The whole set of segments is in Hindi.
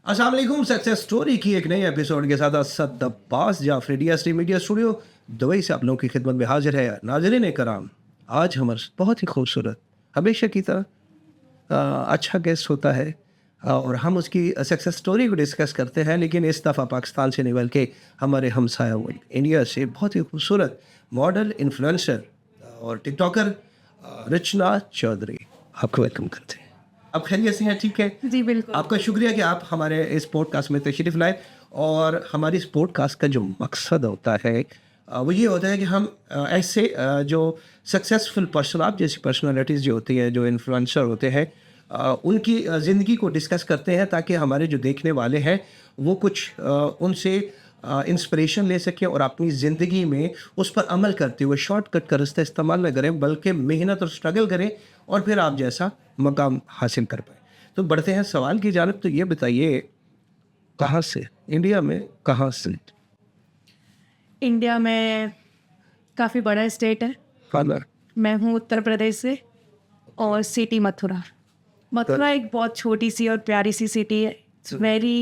अस्सलाम वालेकुम। सक्सेस स्टोरी की एक नई एपिसोड के साथ Asad Abbas Jafri DST media studio Dubai से आप लोगों की खिदमत में हाजिर है। नाज़रीन कराम, आज हमारे बहुत ही खूबसूरत हमेशा की तरह अच्छा गेस्ट होता है और हम उसकी सक्सेस स्टोरी को डिस्कस करते हैं। लेकिन इस दफ़ा पाकिस्तान से नहीं बल्कि हमारे हमसाया मुल्क इंडिया से बहुत ही खूबसूरत मॉडल, इन्फ्लुएंसर और टिकटॉकर रचना चौधरी, आपको वेलकम करते हैं। आप खैरियत से हैं? ठीक है जी बिल्कुल। आपका शुक्रिया कि आप हमारे इस पॉडकास्ट में तशरीफ़ लाए। और हमारी इस पॉडकास्ट का जो मकसद होता है वो ये होता है कि हम ऐसे जो सक्सेसफुल पर्सन, आप जैसी पर्सनालिटीज़ जो होती हैं, जो इन्फ्लुएंसर होते हैं, उनकी ज़िंदगी को डिस्कस करते हैं ताकि हमारे जो देखने वाले हैं वो कुछ उनसे इंस्पिरेशन ले सकें और अपनी ज़िंदगी में उस पर अमल करते हुए शॉर्टकट का रास्ता इस्तेमाल न करें बल्कि मेहनत और स्ट्रगल करें और फिर आप जैसा मकाम हासिल कर पाएँ। तो बढ़ते हैं सवाल की जानिब। तो ये बताइए, कहाँ से, इंडिया में कहाँ से? इंडिया में काफ़ी बड़ा स्टेट है। फादर मैं हूँ उत्तर प्रदेश से और सिटी मथुरा। मथुरा एक बहुत छोटी सी और प्यारी सी सिटी है। It's very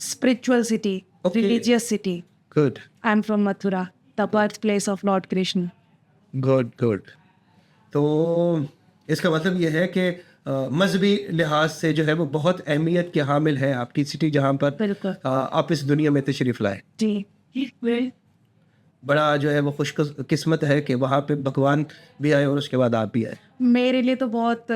spiritual city, Okay. Religious city. Good I am from Mathura, the birth place of Lord Krishna. Good good. तो इसका मतलब ये है कि मजहबी लिहाज से जो है वो बहुत अहमियत के हामिल है आपकी सिटी, जहाँ पर बिल्कुल आप इस दुनिया में तशरीफ़ लाए। जी। बड़ा जो है वो खुशकिस्मत है कि वहाँ पे भगवान भी आए और उसके बाद आप भी आए। मेरे लिए तो बहुत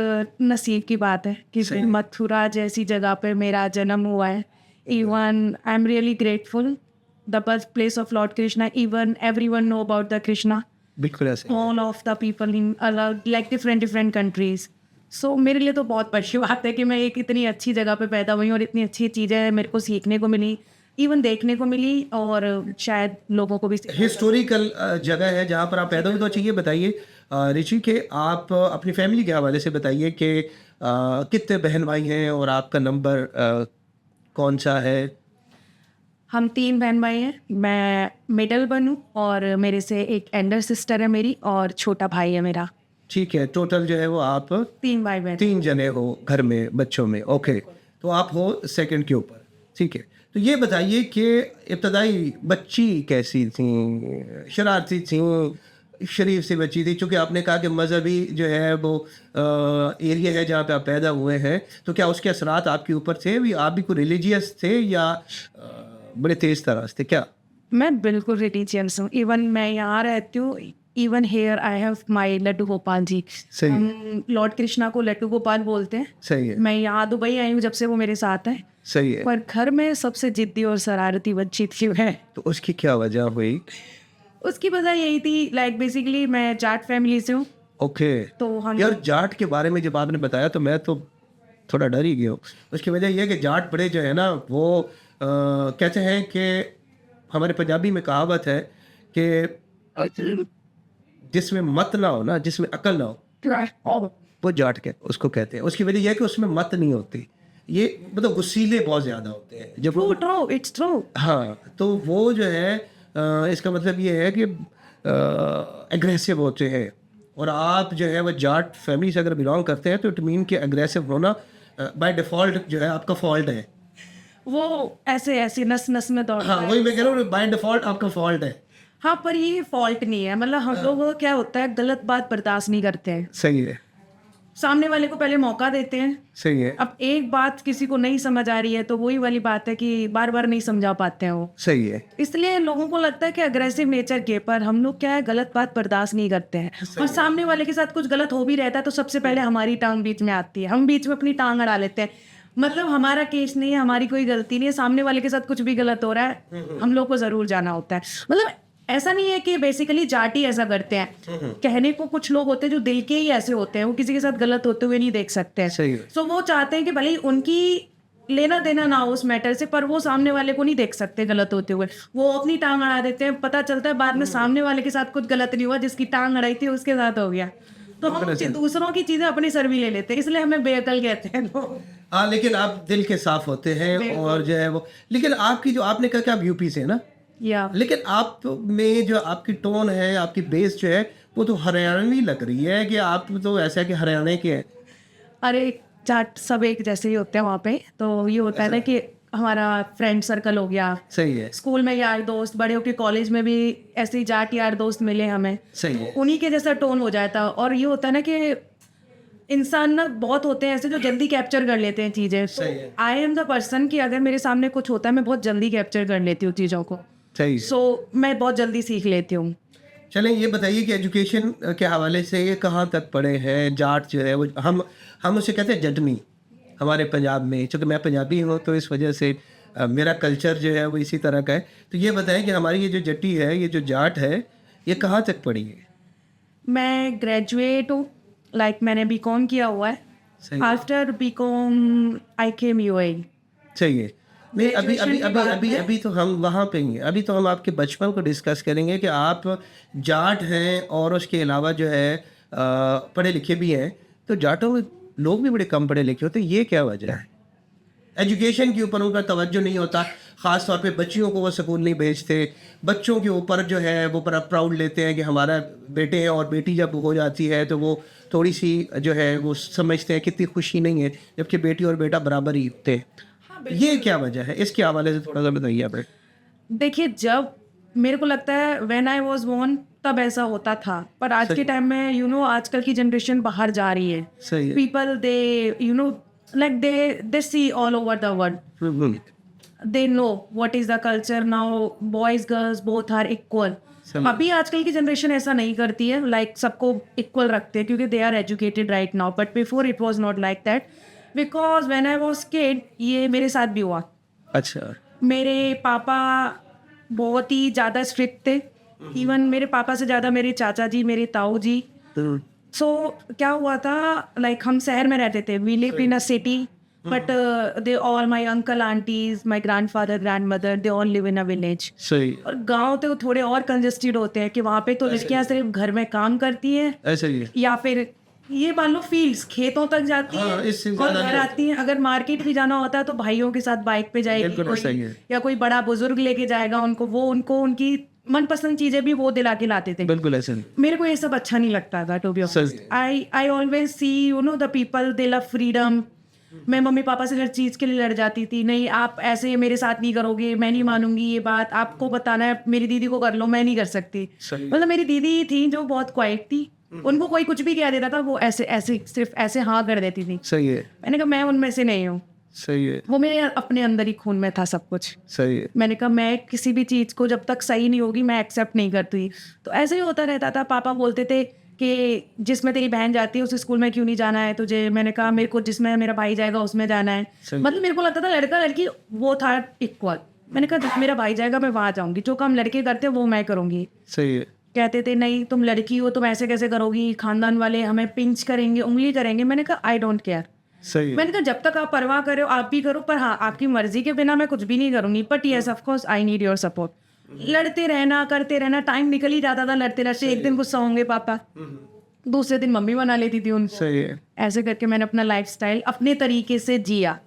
नसीब की बात है कि सही। मथुरा जैसी जगह पे मेरा जन्म हुआ है। Even I am really grateful, the birth place of lord Krishna. Even everyone know about the Krishna, बिल्कुल ऐसे। All of the people in like different countries. So मेरे लिए तो बहुत बड़ी बात है कि मैं एक इतनी अच्छी जगह पे पैदा हुई और इतनी अच्छी चीज़ें मेरे को सीखने को मिली, इवन देखने को मिली, और शायद लोगों को भी हिस्टोरिकल जगह है जहाँ पर आप पैदा हुए। तो अच्छा ये बताइए ऋषि, कि आप अपनी फैमिली के हवाले से बताइए कि कितने बहन भाई हैं और आपका नंबर कौन सा है? हम 3 बहन भाई हैं। मैं मिडल वन हूँ और मेरे से एक एल्डर सिस्टर है मेरी, और छोटा भाई है मेरा। ठीक है, टोटल जो है वो आप 3 भाई बहन। 3 जने हो घर में, बच्चों में। ओके, तो आप हो सेकंड के ऊपर। ठीक है, तो ये बताइए कि इब्तदाई बच्ची कैसी थी? शरारती थी, शरीफ सी बच्ची थी? चूँकि आपने कहा कि मजहबी जो है वो एरिया है जहाँ पे आप पैदा हुए हैं, तो क्या उसके असरात आपके ऊपर थे भी? आप भी कोई रिलीजियस थे या बड़े तेज तराज थे क्या? मैं बिल्कुल रिलीजियस हूँ। इवन मैं यहाँ रहती हूँ। Even here I have my Laddu Gopal ji. सही है। हम लॉर्ड कृष्णा को लड्डू गोपाल बोलते हैं। सही है। मैं यहाँ दुबई आई हूँ जब से वो मेरे साथ है। सही है। पर घर में सबसे जिद्दी और शरारती बच्ची थी मैं। तो उसकी क्या वजह हुई? उसकी वजह यही थी, लाइक बेसिकली मैं जाट फैमिली से हूँ। ओके। तो हम यार, जाट के बारे में जब आपने बताया तो मैं तो थोड़ा डर ही गया हूँ। उसकी वजह यह है कि जाट बड़े जो है ना वो कहते हैं कि हमारे पंजाबी में कहावत है कि जिसमें मत ना हो ना, जिसमें अकल ना हो, वो जाट के उसको कहते हैं। उसकी वजह यह है कि उसमें मत नहीं होती। ये मतलब गुस्सीले बहुत ज़्यादा होते हैं जब वो। True, it's true. हाँ, तो वो जो है इसका मतलब ये है कि एग्रेसिव होते हैं। और आप जो है वो जाट फैमिली से अगर बिलोंग करते हैं तो इट मीन कि एग्रेसिव होना बाय डिफ़ॉल्ट जो है आपका फॉल्ट है। वो ऐसे ऐसे नस नस में दौड़ता हाँ, है। वही मैं कह रहा हूँ, बाय डिफ़ॉल्ट आपका फॉल्ट है। हाँ, पर ये फॉल्ट नहीं है। मतलब हम लोग क्या होता है, गलत बात बर्दाश्त नहीं करते हैं। सही है। सामने वाले को पहले मौका देते हैं। सही है। अब एक बात किसी को नहीं समझ आ रही है तो वही वाली बात है कि बार बार नहीं समझा पाते हैं वो। सही है। इसलिए लोगों को लगता है कि अग्रेसिव नेचर के, पर हम लोग क्या है, गलत बात बर्दाश्त नहीं करते हैं। और सामने वाले के साथ कुछ गलत हो भी रहता है तो सबसे पहले हमारी टांग बीच में आती है। हम बीच में अपनी टांग अड़ा लेते हैं। मतलब हमारा केस नहीं है, हमारी कोई गलती नहीं है, सामने वाले के साथ कुछ भी गलत हो रहा है, हम लोग को जरूर जाना होता है। मतलब ऐसा नहीं है कि बेसिकली जाटी ऐसा करते हैं। कहने को कुछ लोग होते हैं जो दिल के ही ऐसे होते हैं, वो किसी के साथ गलत होते हुए नहीं देख सकते हैं। सही है। सो वो चाहते हैं कि भले ही उनकी लेना देना ना हो उस मैटर से, पर वो सामने वाले को नहीं देख सकते गलत होते हुए। वो अपनी टांग अड़ा देते हैं। पता चलता है बाद में सामने वाले के साथ कुछ गलत नहीं हुआ, जिसकी टांग अड़ाई थी उसके साथ हो गया। तो हम दूसरों की चीजें अपने सर भी ले लेते हैं, इसलिए हमें बेअकल कहते हैं लोग। हाँ, लेकिन आप दिल के साफ होते हैं और जो है वो। लेकिन आपकी जो आपने कहा कि आप यूपी से है ना, या लेकिन आप में जो आपकी टोन है, आपकी बेस जो है वो तो हरियाणवी लग रही है कि आप तो ऐसा है कि हरियाणा के हैं। अरे जाट सब एक जैसे ही होते हैं वहाँ पे। तो ये होता है ना कि हमारा फ्रेंड सर्कल हो गया, सही है, स्कूल में यार दोस्त, बड़े होके कॉलेज में भी ऐसे ही जाट यार दोस्त मिले हमें, सही है, उन्हीं के जैसा टोन हो जाता। और ये होता है ना कि इंसान ना बहुत होते हैं ऐसे जो जल्दी कैप्चर कर लेते हैं चीज़ें। सही है, आई एम द पर्सन कि अगर मेरे सामने कुछ होता है मैं बहुत जल्दी कैप्चर कर लेती हूँ चीज़ों को। सही है। सो मैं बहुत जल्दी सीख लेती हूँ। चलें ये बताइए कि एजुकेशन के हवाले से ये कहाँ तक पढ़े हैं? जाट जो है वो हम उसे कहते हैं जटनी हमारे पंजाब में, चूँकि मैं पंजाबी हूँ तो इस वजह से मेरा कल्चर जो है वो इसी तरह का है। तो ये बताएं कि हमारी ये जो जट्टी है, ये जो जाट है, ये कहाँ तक पढ़ी है? मैं ग्रेजुएट हूँ, मैंने बीकॉम किया हुआ है। सही आफ्टर बीकॉम आई केम यूएई। सही है। नहीं, अभी Graduation अभी के अभी बाद अभी में- अभी तो हम वहाँ पे ही हैं। अभी तो हम आपके बचपन को डिस्कस करेंगे कि आप जाट हैं और उसके अलावा जो है पढ़े लिखे भी हैं। तो जाटों में लोग भी बड़े कम पढ़े लिखे होते हैं, ये क्या वजह है? एजुकेशन के ऊपर उनका तवज्जो नहीं होता, ख़ास तौर पे बच्चियों को वो स्कूल नहीं भेजते। बच्चों के ऊपर जो है वो बड़ा प्राउड लेते हैं कि हमारा बेटे और बेटी जब हो जाती है तो वो थोड़ी सी जो है वो समझते हैं कितनी खुशी नहीं है, जबकि बेटी और बेटा बराबर ही होते हैं। ये क्या वजह है? इसके हवाले से थोड़ा सा बताइए आप। देखिए, जब मेरे को लगता है व्हेन आई वाज बोर्न तब ऐसा होता था, पर आज के टाइम में आजकल की जनरेशन बाहर जा रही है। सही है। People they they see all over the world, they know what is the culture now, boys girls both are equal. अभी आजकल की जनरेशन ऐसा नहीं करती है, सबको इक्वल रखते हैं क्योंकि they are educated right now, but before it was not like that. Because when I was kid ये मेरे साथ भी हुआ। अच्छा। मेरे पापा बहुत ही ज़्यादा स्ट्रिक्ट थे, इवन मेरे पापा से ज़्यादा मेरे चाचा जी, मेरे ताऊ जी। सो क्या हुआ था, हम शहर में रहते थे, we live in a city, but they all my uncle aunties, my grandfather grandmother, they all live in a village. सही। और गांव तो थोड़े और कंजेस्टेड होते हैं कि वहाँ पे तो लड़कियाँ सिर्फ घर में काम करती हैं ऐसा ही है। या फिर ये मान लो फील्ड्स खेतों तक जाती हाँ, हैं इससे और ज़्यादा घर नहीं। आती हैं। अगर मार्केट भी जाना होता है तो भाइयों के साथ बाइक पे जाएगी बिल्कुल कोई, सही है। या कोई बड़ा बुजुर्ग लेके जाएगा उनको, वो उनको उनकी मनपसंद चीजें भी वो दिला के लाते थे। बिल्कुल ऐसा नहीं। मेरे को ये सब अच्छा नहीं लगता था, टू बी सही honest. I always see the people they love freedom. मैं मम्मी पापा से हर चीज़ के लिए लड़ जाती थी, नहीं आप ऐसे मेरे साथ नहीं करोगे, मैं नहीं मानूंगी ये बात, आपको बताना है मेरी दीदी को कर लो, मैं नहीं कर सकती। सही। मतलब मेरी दीदी थी जो बहुत क्वाइट थी, उनको कोई कुछ भी कह देता था वो ऐसे ऐसे सिर्फ ऐसे हाँ कर देती थी। सही है। मैंने कहा मैं उनमें से नहीं हूँ, सही है। वो मेरे अपने अंदर ही खून में था सब कुछ। सही है। मैंने कहा मैं किसी भी चीज़ को जब तक सही नहीं होगी मैं एक्सेप्ट नहीं करती। तो ऐसे ही होता रहता था। पापा बोलते थे कि जिसमें तेरी बहन जाती है उस स्कूल में क्यों नहीं जाना है तुझे। मैंने कहा मेरे को जिसमें मेरा भाई जाएगा उसमें जाना है। सही। मतलब मेरे को लगता था लड़का लड़की वो था इक्वल। मैंने कहा जब मेरा भाई जाएगा मैं वहाँ जाऊँगी, जो काम लड़के करते हैं वो मैं करूँगी। सही है। कहते थे नहीं तुम लड़की हो तुम ऐसे कैसे करोगी, खानदान वाले हमें पिंच करेंगे, उंगली करेंगे। मैंने कहा आई डोंट केयर। सही है। मैंने कहा जब तक आप परवाह करो आप भी करो, पर हाँ आपकी मर्जी के बिना मैं कुछ भी नहीं करूंगी, but yes of course I need your support. लड़ते रहना करते रहना, टाइम निकल ही जाता था लड़ते लड़ते। एक दिन गुस्सा होंगे पापा, दूसरे दिन मम्मी बना लेती थी उनको। सही है। ऐसे करके मैंने अपना लाइफस्टाइल अपने तरीके से जिया।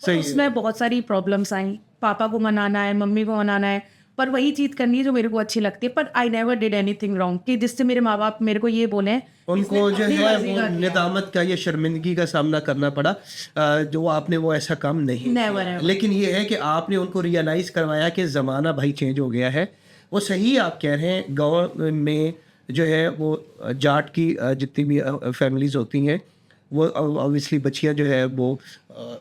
सही है। उसमें बहुत सारी प्रॉब्लम्स आई, पापा को मनाना है, मम्मी को मनाना है, पर वही चीज़ करनी है जो मेरे को अच्छी लगती है। पर I never did anything wrong कि जिससे मेरे माँ बाप मेरे को ये बोले उनको जो है वो निदामत का या शर्मिंदगी का सामना करना पड़ा, जो आपने वो ऐसा काम नहीं Never किया। ever। लेकिन ये है कि आपने उनको रियलाइज करवाया कि ज़माना भाई चेंज हो गया है। वो सही आप कह रहे हैं, गाँव में जो है वो जाट की जितनी भी फैमिलीज होती हैं वो ऑब्वियसली बच्चियां जो है वो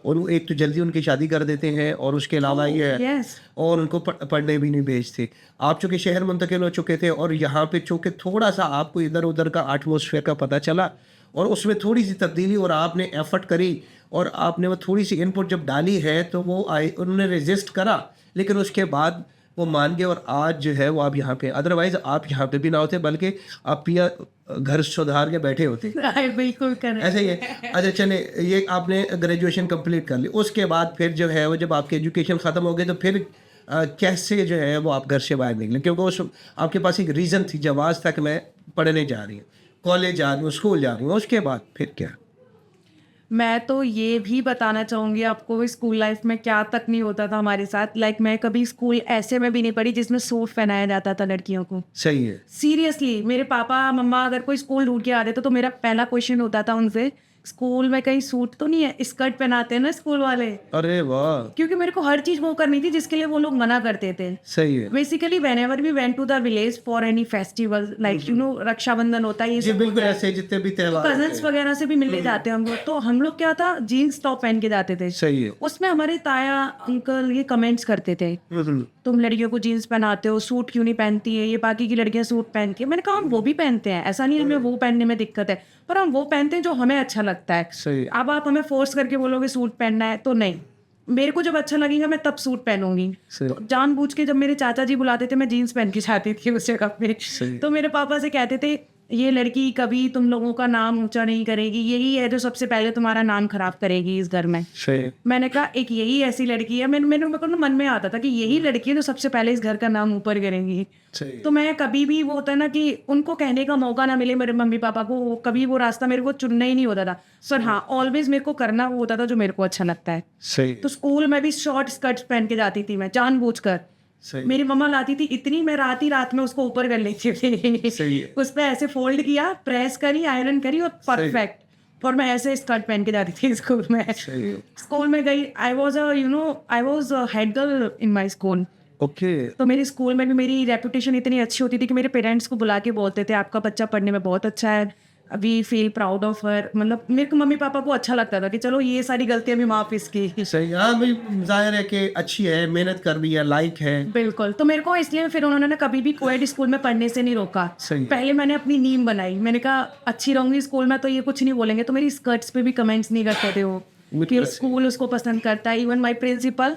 और एक तो जल्दी उनकी शादी कर देते हैं और उसके अलावा ये है यस और उनको पढ़ने भी नहीं भेजते। आप चूँकि शहर मुंतकिल हो चुके थे और यहाँ पे चूँकि थोड़ा सा आपको इधर उधर का एटमॉस्फेयर का पता चला और उसमें थोड़ी सी तब्दीली और आपने एफर्ट करी और आपने वो थोड़ी सी इनपुट जब डाली है तो वो उन्होंने रेजिस्ट करा, लेकिन उसके बाद वो मान गए और आज जो है वो आप यहाँ पे, अदरवाइज आप यहाँ पे भी ना होते बल्कि आप पिया घर सुधार के बैठे होते। बिल्कुल करें ऐसे ही है। अच्छा चले, ये आपने ग्रेजुएशन कंप्लीट कर ली, उसके बाद फिर जो है वो जब आपकी एजुकेशन ख़त्म हो गई तो फिर कैसे जो है वो आप घर से बाहर निकले? क्योंकि उस आपके पास एक रीज़न थी जब आज तक मैं पढ़ने जा रही हूँ, कॉलेज जा रही हूँ, स्कूल जा रही हूँ, उसके बाद फिर क्या? मैं तो ये भी बताना चाहूँगी आपको स्कूल लाइफ में क्या तक नहीं होता था हमारे साथ। मैं कभी स्कूल ऐसे में भी नहीं पढ़ी जिसमें सूट पहनाया जाता था लड़कियों को। सही है। सीरियसली मेरे पापा मम्मा अगर कोई स्कूल ढूंढ के आ रहे थे तो मेरा पहला क्वेश्चन होता था उनसे स्कूल में कहीं सूट तो नहीं है, स्कर्ट पहनाते हैं ना स्कूल वाले, अरे वाह, क्योंकि मेरे को हर चीज़ वो करनी थी जिसके लिए वो लोग मना करते थे। सही है basically whenever we went to the village for any festival like you know Rakshabandhan होता है, ये जी, बिल्कुल ऐसे जितने भी त्योहार होते कजन्स हैं। वगैरह से भी मिलने जाते हैं हम लोग, तो हम लोग क्या था जीन्स टॉप पहन के जाते थे। सही है। उसमें हमारे ताया अंकल ये कमेंट्स करते थे, तुम लड़कियों को जीन्स पहनाते हो, सूट क्यों नहीं पहनती है, ये बाकी की लड़कियां सूट पहन के। मैंने कहा हम वो भी पहनते हैं, ऐसा नहीं है हमें वो पहनने में दिक्कत है, पर हम वो पहनते हैं जो हमें अच्छा लगता है। सही है। अब आप हमें फोर्स करके बोलोगे सूट पहनना है तो नहीं, मेरे को जब अच्छा लगेगा मैं तब सूट पहनूंगी। सही। तो जानबूझ के जब मेरे चाचा जी बुलाते थे मैं जीन्स पहन के जाती थी उस जगह पे। सही। तो मेरे पापा से कहते थे ये लड़की कभी तुम लोगों का नाम ऊंचा नहीं करेगी, यही है जो सबसे पहले तुम्हारा नाम खराब करेगी इस घर में। सही। मैंने कहा एक यही ऐसी लड़की है, मेरे को ना मन में आता था कि यही लड़की है जो सबसे पहले इस घर का नाम ऊपर करेंगी। सही। तो मैं कभी भी वो होता है ना कि उनको कहने का मौका ना मिले मेरे मम्मी पापा को, कभी वो रास्ता मेरे को चुनना ही नहीं होता था सर। हाँ, ऑलवेज मेरे को करना वो होता था जो मेरे को अच्छा लगता है। सही। तो स्कूल में भी शॉर्ट स्कर्ट्स पहन के जाती थी मैं जानबूझकर। सही। मेरी मम्मा लाती थी इतनी, मैं रात में उसको ऊपर कर लेती थी। सही है। उस पर ऐसे फोल्ड किया, प्रेस करी, आयरन करी और परफेक्ट। और मैं ऐसे स्कर्ट पहन के जाती थी स्कूल में। सही। स्कूल में गई, I was head girl in my school. Okay. तो मेरी स्कूल में भी मेरी रेपुटेशन इतनी अच्छी होती थी कि मेरे पेरेंट्स को बुला के बोलते थे आपका बच्चा पढ़ने में बहुत अच्छा है, we feel proud of her. मतलब मेरे को मम्मी पापा को अच्छा लगता था कि चलो ये सारी गलतियां भी माफ इसकी। सही। हाँ भाई, जाहिर है कि अच्छी है, मेहनत कर रही है, लाइक है। बिल्कुल। तो मेरे को इसलिए फिर उन्होंने ना कभी भी कोएड स्कूल में पढ़ने से नहीं रोका। सही। पहले मैंने अपनी नींव बनाई, मैंने कहा अच्छी रहूंगी स्कूल में तो ये कुछ नहीं बोलेंगे। तो मेरी स्कर्ट्स पे भी कमेंट्स नहीं करते थे वो कि स्कूल उसको पसंद करता है। Even my principal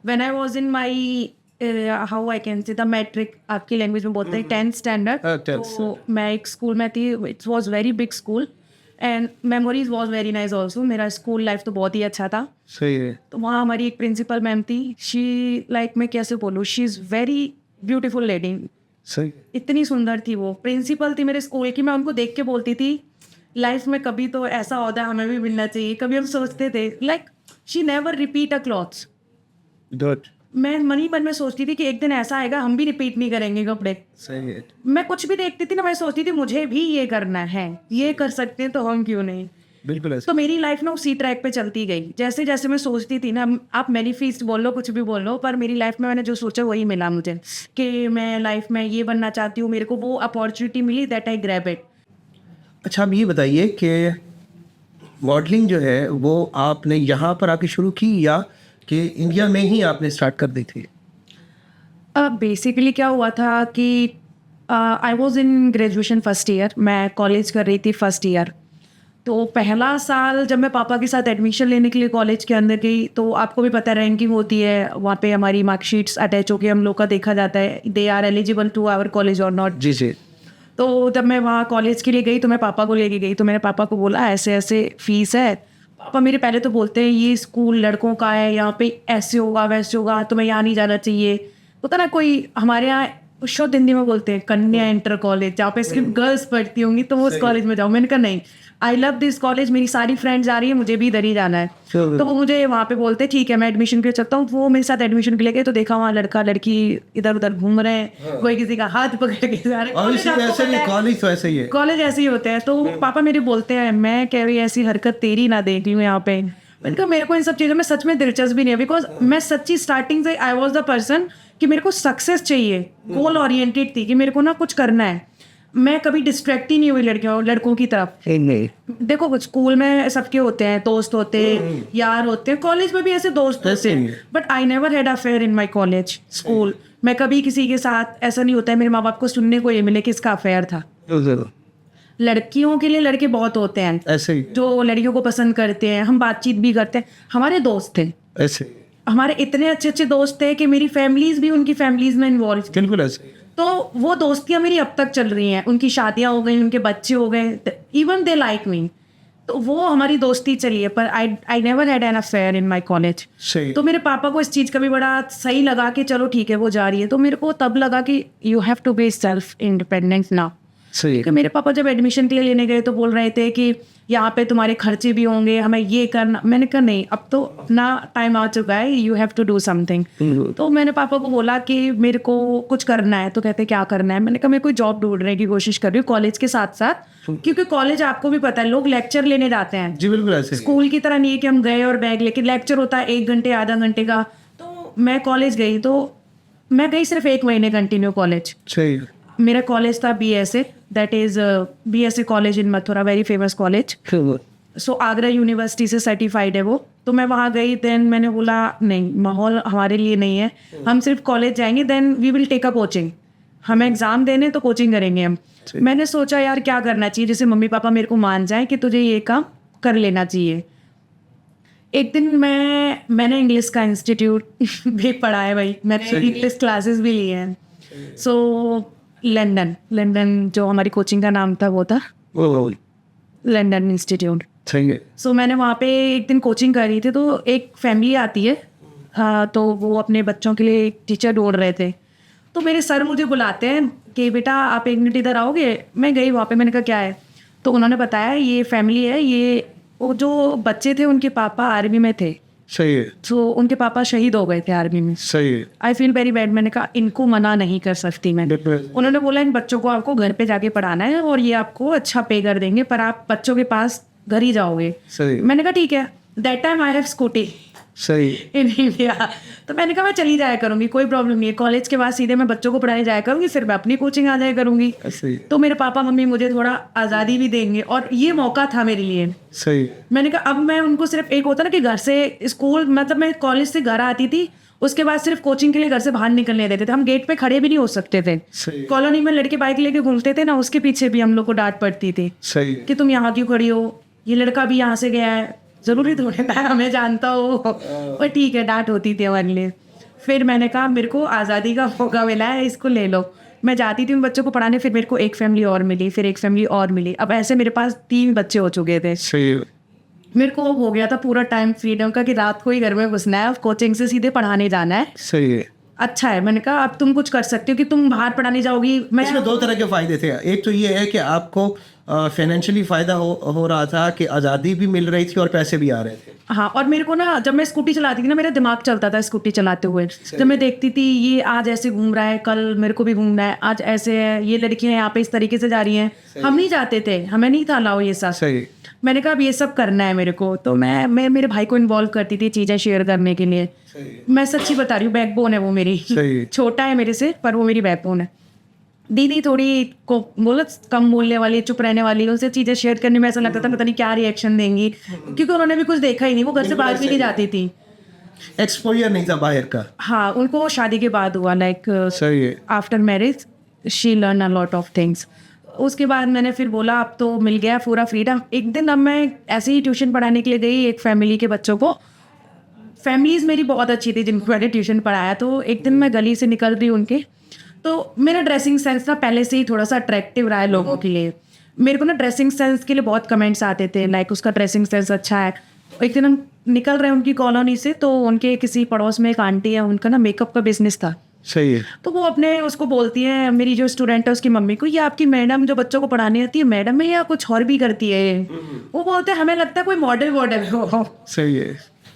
when I was in my how I can say the matric, आपकी लैंग्वेज में बोलते हैं 10th स्टैंडर्ड। तो मैं एक स्कूल में थी, it's was very big school and memories was very nice also. मेरा स्कूल लाइफ तो बहुत ही अच्छा था। सही है। तो वहाँ हमारी एक प्रिंसिपल मैम थी, शी लाइक मैं कैसे बोलूँ, she is very beautiful lady. सही। इतनी सुंदर थी वो, प्रिंसिपल थी मेरे स्कूल की। मैं उनको देख के बोलती थी लाइफ में कभी तो ऐसा होता है हमें भी मिलना चाहिए। कभी हम सोचते थे like she never repeat a clothes. Good. मैं मन ही मन में सोचती थी कि एक दिन ऐसा आएगा हम भी रिपीट नहीं करेंगे कपड़े। सही है। मैं कुछ भी देखती थी ना, मैं सोचती थी मुझे भी ये करना है, ये कर सकते हैं तो हम क्यों नहीं। बिल्कुल ऐसे। तो मेरी लाइफ ना उसी ट्रैक पे चलती गई। जैसे जैसे मैं सोचती थी ना, आप मैनिफेस्ट बोल लो कुछ भी बोल लो, पर मेरी लाइफ में मैंने जो सोचा वही मिला मुझे कि मैं लाइफ में ये बनना चाहती हूँ। मेरे को वो अपॉर्चुनिटी मिली, दैट आई ग्रैब इट। अच्छा, आप ये बताइए कि मॉडलिंग जो है वो आपने यहाँ पर आके शुरू की या कि इंडिया में ही आपने स्टार्ट कर दी थी? बेसिकली क्या हुआ था कि I was in graduation first year, मैं कॉलेज कर रही थी फर्स्ट ईयर। तो पहला साल जब मैं पापा के साथ एडमिशन लेने के लिए कॉलेज के अंदर गई, तो आपको भी पता है रैंकिंग होती है वहाँ पे, हमारी मार्कशीट्स अटैच होकर हम लोग का देखा जाता है they are eligible to our college और नॉट। जी जी। तो जब मैं वहाँ कॉलेज के लिए गई तो मैं पापा को लेके गई, तो मैंने पापा को बोला ऐसे ऐसे फीस है। पापा मेरे पहले तो बोलते हैं ये स्कूल लड़कों का है, यहाँ पे ऐसे होगा वैसे होगा, तुम्हें यहाँ नहीं जाना चाहिए। होता ना कोई हमारे यहाँ शुद्ध हिंदी में बोलते हैं कन्या इंटर कॉलेज, जहाँ पे सिर्फ गर्ल्स पढ़ती होंगी, तो वो उस कॉलेज में जाओ। मैंने कहा नहीं, आई लव दिस कॉलेज, मेरी सारी फ्रेंड्स जा रही है, मुझे भी इधर ही जाना है। तो वो मुझे वहाँ पे बोलते ठीक है मैं एडमिशन के लिए चलता हूँ। वो मेरे साथ एडमिशन के लिए गए तो देखा वहाँ लड़का लड़की इधर उधर घूम रहे हैं, कोई किसी का हाथ पकड़ के जा रहे हैं। कॉलेज तो ऐसे ही है, कॉलेज ऐसे ही होते हैं। तो पापा मेरे बोलते हैं मैं कह रही ऐसी हरकत तेरी ना देख लूँ यहाँ पे। मैंने कहा मेरे को इन सब चीज़ों में सच में दिलचस्पी नहीं है, बिकॉज मैं सच्ची स्टार्टिंग से आई वॉज द पर्सन कि मेरे को सक्सेस चाहिए, गोल ओरिएंटेड थी कि मेरे को ना कुछ करना है। मैं कभी डिस्ट्रैक्ट ही नहीं हुई लड़कों की तरफ। देखो स्कूल में सबके होते हैं, दोस्त होते हैं, यार होते हैं, कॉलेज में भी ऐसे दोस्त होते हैं, but I never had affair in my college school. मैं कभी किसी के साथ ऐसा नहीं होता है मेरे माँ बाप को सुनने को ये मिले कि इसका अफेयर था। लड़कियों के लिए लड़के बहुत होते हैं ऐसे ही, जो लड़कियों को पसंद करते हैं, हम बातचीत भी करते हैं। हमारे दोस्त थे ऐसे, हमारे इतने अच्छे अच्छे दोस्त थे कि मेरी फैमिलीज भी उनकी फैमिलीज में इन्वॉल्व थी। बिल्कुल ऐसे। तो वो दोस्तियां मेरी अब तक चल रही हैं, उनकी शादियां हो गई, उनके बच्चे हो गए, इवन दे लाइक मी। तो वो हमारी दोस्ती चली है, पर I never had an affair in my college. तो मेरे पापा को इस चीज़ का भी बड़ा सही लगा कि चलो ठीक है वो जा रही है। तो मेरे को तब लगा कि you have to be self independent now. कि मेरे पापा जब एडमिशन के लिए लेने गए तो बोल रहे थे कि यहाँ पे तुम्हारे खर्चे भी होंगे, हमें ये करना। मैंने कहा नहीं, अब तो अपना टाइम आ चुका है, you have to do something. तो मैंने पापा को बोला कि मेरे को कुछ करना है। तो कहते क्या करना है? मैंने कहा मैं कोई जॉब ढूंढने की कोशिश कर रही हूँ कॉलेज के साथ साथ, क्योंकि कॉलेज आपको भी पता है लोग लेक्चर लेने जाते हैं, जी बिल्कुल ऐसे ही। स्कूल की तरह नहीं है कि हम गए और बैग लेके, लेक्चर होता है 1 घंटे आधा घंटे का। तो मैं कॉलेज गई, तो मैं गई सिर्फ 1 महीने कंटिन्यू कॉलेज। सही है। मेरा कॉलेज था BSA, that is BSA college in Mathura, very famous college. So Agra university से सर्टिफाइड है वो। तो मैं वहाँ गई, देन मैंने बोला नहीं, माहौल हमारे लिए नहीं है, हम सिर्फ कॉलेज जाएंगे, then we will take a coaching. हमें एग्ज़ाम देने तो कोचिंग करेंगे हम। मैंने सोचा यार क्या करना चाहिए जिससे मम्मी पापा मेरे को मान जाए कि तुझे ये काम कर लेना चाहिए। एक दिन मैंने इंग्लिश का इंस्टीट्यूट भी पढ़ा है भाई, मैंने इंग्लिश क्लासेस भी ली हैं। सो लंदन जो हमारी कोचिंग का नाम था वो था लंदन इंस्टीट्यूट। सही है। सो मैंने वहाँ पे एक दिन कोचिंग कर रही थी, तो एक फैमिली आती है, हाँ, तो वो अपने बच्चों के लिए एक टीचर ढूंढ रहे थे। तो मेरे सर मुझे बुलाते हैं कि बेटा आप 1 मिनट इधर आओगे। मैं गई वहाँ पे, मैंने कहा क्या है, तो उन्होंने बताया ये फैमिली है, ये वो जो बच्चे थे उनके पापा आर्मी में थे। सही है। तो उनके पापा शहीद हो गए थे आर्मी में। सही है। I feel very bad. मैंने कहा इनको मना नहीं कर सकती मैं। उन्होंने बोला इन बच्चों को आपको घर पे जाके पढ़ाना है और ये आपको अच्छा पे कर देंगे, पर आप बच्चों के पास घर ही जाओगे। सही। मैंने कहा ठीक है। That time I have scooty सही। In India. तो मैंने कहा मैं चली जाया करूँगी, कोई प्रॉब्लम नहीं है, कॉलेज के बाद सीधे मैं बच्चों को पढ़ाने जाया करूँगी, फिर मैं अपनी कोचिंग आ जाया करूँगी। सही। तो मेरे पापा मम्मी मुझे थोड़ा आज़ादी भी देंगे और ये मौका था मेरे लिए। सही। मैंने कहा अब मैं उनको सिर्फ एक होता ना कि घर से स्कूल, मतलब मैं कॉलेज से घर आती थी, उसके बाद सिर्फ कोचिंग के लिए घर से बाहर निकलने देते थे, हम गेट पे खड़े भी नहीं हो सकते थे। सही। कॉलोनी में लड़के बाइक लेके घूमते थे ना, उसके पीछे भी हम लोग को डांट पड़ती थी सही। कि तुम यहाँ क्यों खड़ी हो, ये लड़का भी यहाँ से गया है, ज़रूरी थोड़े ना हमें जानता हो। और ठीक है, डांट होती थी हमारे लिए। फिर मैंने कहा मेरे को आज़ादी का मौका मिला है, इसको ले लो। मैं जाती थी उन बच्चों को पढ़ाने, फिर मेरे को एक फैमिली और मिली, फिर एक फैमिली और मिली, अब ऐसे मेरे पास 3 बच्चे हो चुके थे। सही है। मेरे को हो गया था पूरा टाइम फ्रीडम का कि रात को ही घर में घुसना है, कोचिंग से सीधे पढ़ाने जाना है। सही है। अच्छा है, मैंने कहा अब तुम कुछ कर सकते हो कि तुम बाहर पढ़ाने जाओगी। मैं इसमें 2 तरह के फ़ायदे थे। एक तो ये है कि आपको फाइनेंशियली फ़ायदा हो रहा था कि आज़ादी भी मिल रही थी और पैसे भी आ रहे थे। हाँ, और मेरे को ना जब मैं स्कूटी चलाती थी ना, मेरा दिमाग चलता था स्कूटी चलाते हुए। जब मैं देखती थी ये आज ऐसे घूम रहा है, कल मेरे को भी घूमना है, आज ऐसे है, ये लड़कियां यहाँ पे इस तरीके से जा रही हैं, हम नहीं जाते थे, हमें नहीं था अलाउ ये सब। सही। मैंने कहा अब ये सब करना है मेरे को, तो मैं मेरे भाई को इन्वॉल्व करती थी चीज़ें शेयर करने के लिए। मैं सच्ची बता रही हूँ, बैकबोन है वो मेरी। छोटा है मेरे से, पर वो मेरी बैकबोन है। दीदी थोड़ी को बोलो कम बोलने वाली, चुप रहने वाली, उनसे चीज़ें शेयर करने में ऐसा लगता था पता नहीं क्या रिएक्शन देंगी, क्योंकि उन्होंने भी कुछ देखा ही नहीं, वो घर से बाहर भी नहीं जाती थी, एक्सपोजर नहीं था बाहर का। हाँ, उनको शादी के बाद हुआ, लाइक सही है। After marriage she learn a lot of things. उसके बाद मैंने फिर बोला अब तो मिल गया पूरा फ्रीडम। एक दिन अब मैं ऐसे ही ट्यूशन पढ़ाने के लिए गई एक फैमिली के बच्चों को। फैमिलीज़ मेरी बहुत अच्छी थी जिनको मैंने ट्यूशन पढ़ाया। तो एक दिन मैं गली से निकल रही उनके, तो मेरा ड्रेसिंग सेंस ना पहले से ही थोड़ा सा अट्रैक्टिव रहा है लोगों के लिए। मेरे को ना ड्रेसिंग सेंस के लिए बहुत कमेंट्स आते थे, लाइक उसका ड्रेसिंग सेंस अच्छा है। एक दिन हम निकल रहे हैं उनकी कॉलोनी से, तो उनके किसी पड़ोस में एक आंटी है, उनका ना मेकअप का बिजनेस था। सही है। तो वो अपने उसको बोलती है, मेरी जो स्टूडेंट है उसकी मम्मी को, ये आपकी मैडम जो बच्चों को पढ़ाने आती है मैडम है या कुछ और भी करती है? वो बोलते हैं हमें लगता है कोई मॉडल हो। सही है।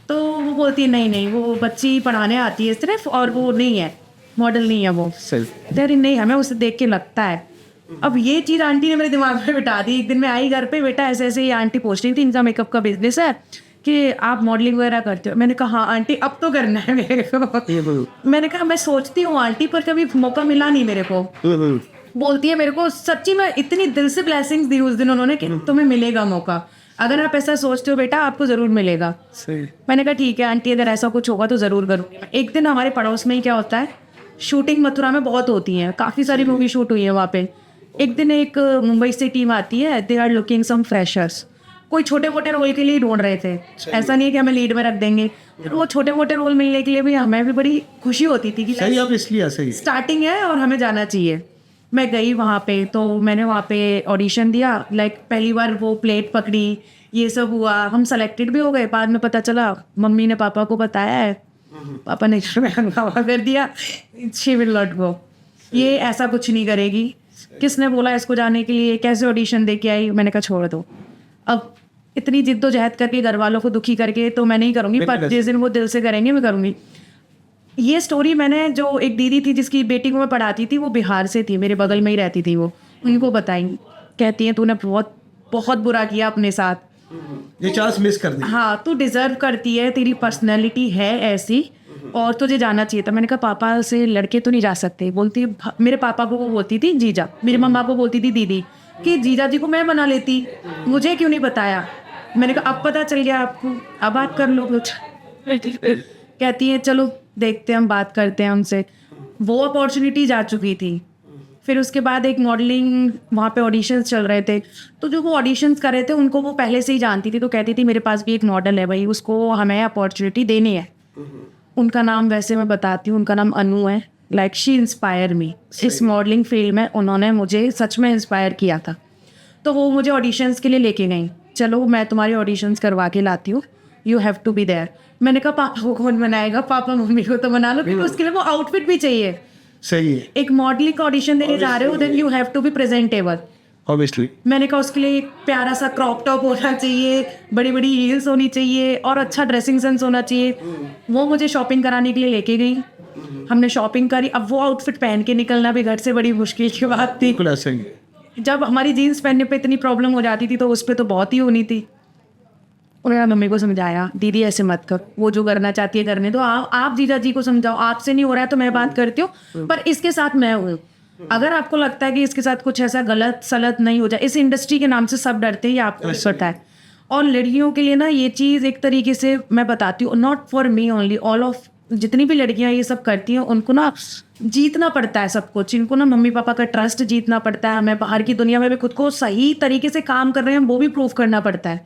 तो वो बोलती है नहीं वो बच्ची पढ़ाने आती है सिर्फ, और वो नहीं है, मॉडल नहीं है वो। सही। अरे नहीं, हमें उसे देख के लगता है। अब ये चीज़ आंटी ने मेरे दिमाग में बिठा दी। एक दिन मैं आई घर पे, बेटा ऐसे ऐसे ये आंटी पूछ रही थी, इनका मेकअप का बिजनेस है कि आप मॉडलिंग वगैरह करते हो? मैंने कहा हाँ आंटी, अब तो करना है मेरे को। मैंने कहा मैं सोचती हूँ आंटी, पर कभी मौका मिला नहीं मेरे को। बोलती है मेरे को, सच्ची में इतनी दिल से ब्लेसिंग्स दी उस दिन उन्होंने कि तुम्हें मिलेगा मौका, अगर आप ऐसा सोचते हो बेटा आपको ज़रूर मिलेगा। सही। मैंने कहा ठीक है आंटी, अगर ऐसा कुछ होगा तो ज़रूर करूँगी। एक दिन हमारे पड़ोस में ही क्या होता है, शूटिंग मथुरा में बहुत होती हैं, काफ़ी सारी मूवी शूट हुई है वहाँ पे। एक दिन एक मुंबई से टीम आती है, they are looking some freshers, कोई छोटे मोटे रोल के लिए ढूंढ रहे थे। ऐसा नहीं है कि हमें लीड में रख देंगे, वो छोटे मोटे रोल मिलने के लिए भी हमें भी बड़ी खुशी होती थी कि सही, आप इसलिए सही स्टार्टिंग है और हमें जाना चाहिए। मैं गई वहाँ पे, तो मैंने वहाँ पे ऑडिशन दिया, लाइक पहली बार वो प्लेट पकड़ी, ये सब हुआ, हम सेलेक्टेड भी हो गए। बाद में पता चला मम्मी ने पापा को बताया है, पापा ने हंगामा कर दिया, शी विल नॉट गो, ये ऐसा कुछ नहीं करेगी, किसने बोला इसको जाने के लिए, कैसे ऑडिशन दे के आई? मैंने कहा छोड़ दो, अब इतनी जिद्दोजहद करके घर वालों को दुखी करके तो मैं नहीं करूँगी, पर जिस दिन वो दिल से करेंगे मैं करूँगी। ये स्टोरी मैंने, जो एक दीदी थी जिसकी बेटी को मैं पढ़ाती थी, वो बिहार से थी, मेरे बगल में ही रहती थी वो, उनको बताई। कहती हैं तूने बहुत बहुत बुरा किया अपने साथ, ये चांस मिस कर दी। हाँ तू डिजर्व करती है, तेरी पर्सनैलिटी है ऐसी और तुझे जाना चाहिए था। मैंने कहा पापा से लड़के तो नहीं जा सकते। बोलती मेरे पापा को वो बोलती थी जीजा, मेरी मम्मा को बोलती थी दीदी, कि जीजा जी को मैं बना लेती, मुझे क्यों नहीं बताया। मैंने कहा अब पता चल गया आपको, अब बात कर लो कुछ। कहती है चलो देखते हैं, हम बात करते हैं उनसे। वो अपॉर्चुनिटी जा चुकी थी। फिर उसके बाद एक मॉडलिंग, वहाँ पे ऑडिशंस चल रहे थे, तो जो वो ऑडिशंस कर रहे थे उनको वो पहले से ही जानती थी, तो कहती थी मेरे पास भी एक मॉडल है भाई, उसको हमें अपॉर्चुनिटी देनी है। उनका नाम वैसे मैं बताती हूँ, उनका नाम अनु है। Like she inspire me. इस मॉडलिंग फील्ड में उन्होंने मुझे सच में इंस्पायर किया था। तो वो मुझे ऑडिशंस के लिए लेके गई, चलो मैं तुम्हारी ऑडिशंस करवा के लाती हूँ, you have to be there. मैंने कहा पापा को कौन बनाएगा, पापा मम्मी को तो बना लो, क्योंकि उसके लिए वो आउटफिट भी चाहिए। सही है, एक मॉडलिंग का ऑडिशन देने जा रहे हो, then you have to be presentable. Obviously. मैंने कहा उसके लिए एक प्यारा सा क्रॉप टॉप होना चाहिए, बड़ी बड़ी हील्स होनी चाहिए और अच्छा ड्रेसिंग सेंस होना चाहिए। वो मुझे शॉपिंग कराने के लिए लेके गई, हमने शॉपिंग करी। अब वो आउटफिट पहन के निकलना भी घर से बड़ी मुश्किल की बात थी। बिल्कुल ऐसा ही है। जब हमारी जीन्स पहनने पे इतनी प्रॉब्लम हो जाती थी तो उस पर तो बहुत ही होनी थी। उन्होंने मम्मी को समझाया, दीदी ऐसे मत कर, वो जो करना चाहती है करने दो, आप जीजा जी को समझाओ, आपसे नहीं हो रहा है तो मैं बात करती हूँ, पर इसके साथ मैं हूँ। अगर आपको लगता है कि इसके साथ कुछ ऐसा गलत सलत नहीं हो जाए, इस इंडस्ट्री के नाम से सब डरते हैं, ये आपको पता है। और लड़कियों के लिए ना ये चीज़ एक तरीके से मैं बताती हूँ, not for me only, all of जितनी भी लड़कियां ये सब करती हैं उनको ना जीतना पड़ता है सब कुछ। इनको ना मम्मी पापा का ट्रस्ट जीतना पड़ता है, हमें बाहर की दुनिया में भी खुद को सही तरीके से काम कर रहे हैं वो भी प्रूव करना पड़ता है।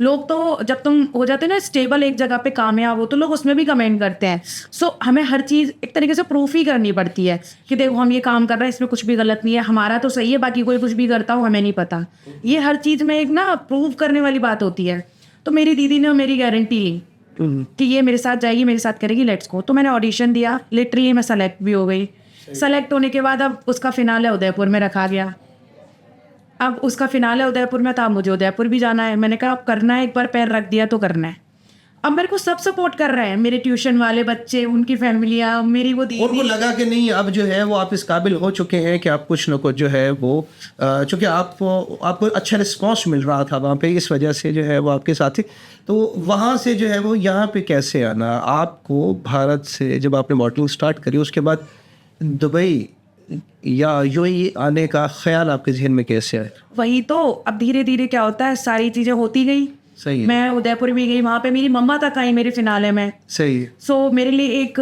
लोग तो जब तुम हो जाते हैं ना स्टेबल एक जगह पे कामयाब हो, तो लोग उसमें भी कमेंट करते हैं। सो हमें हर चीज़ एक तरीके से प्रूफ ही करनी पड़ती है कि देखो हम ये काम कर रहे हैं, इसमें कुछ भी गलत नहीं है, हमारा तो सही है, बाकी कोई कुछ भी करता हो हमें नहीं पता। ये हर चीज़ में एक ना प्रूव करने वाली बात होती है। तो मेरी दीदी ने मेरी गारंटी ली कि ये मेरे साथ जाएगी, मेरे साथ करेगी, लेट्स गो। तो मैंने ऑडिशन दिया, लिटरली मैं सेलेक्ट भी हो गई। सेलेक्ट होने के बाद अब उसका फिनाले उदयपुर में रखा गया। अब उसका फिनाले उदयपुर में था, मुझे उदयपुर भी जाना है। मैंने कहा अब करना है, एक बार पैर रख दिया तो करना है। अब मेरे को सब सपोर्ट कर रहे हैं, मेरे ट्यूशन वाले बच्चे, उनकी फैमिलियाँ, मेरी वो दीदी। उनको लगा कि नहीं अब जो है वो आप इस काबिल हो चुके हैं कि आप कुछ न कुछ जो है वो चूँकि आपको अच्छा रिस्पॉन्स मिल रहा था वहाँ पे, इस वजह से जो है वो आपके साथ ही। तो वहाँ से जो है वो यहाँ पे कैसे आना आपको, भारत से जब आपने मॉडलिंग स्टार्ट करी उसके बाद दुबई या यूएई आने का ख्याल आपके जहन में कैसे आया? वही तो, अब धीरे धीरे क्या होता है, सारी चीज़ें होती गई। सही है। मैं उदयपुर भी गई, वहाँ पे मेरी मम्मा तक आई मेरे फिनाले में। सही है। सो मेरे लिए एक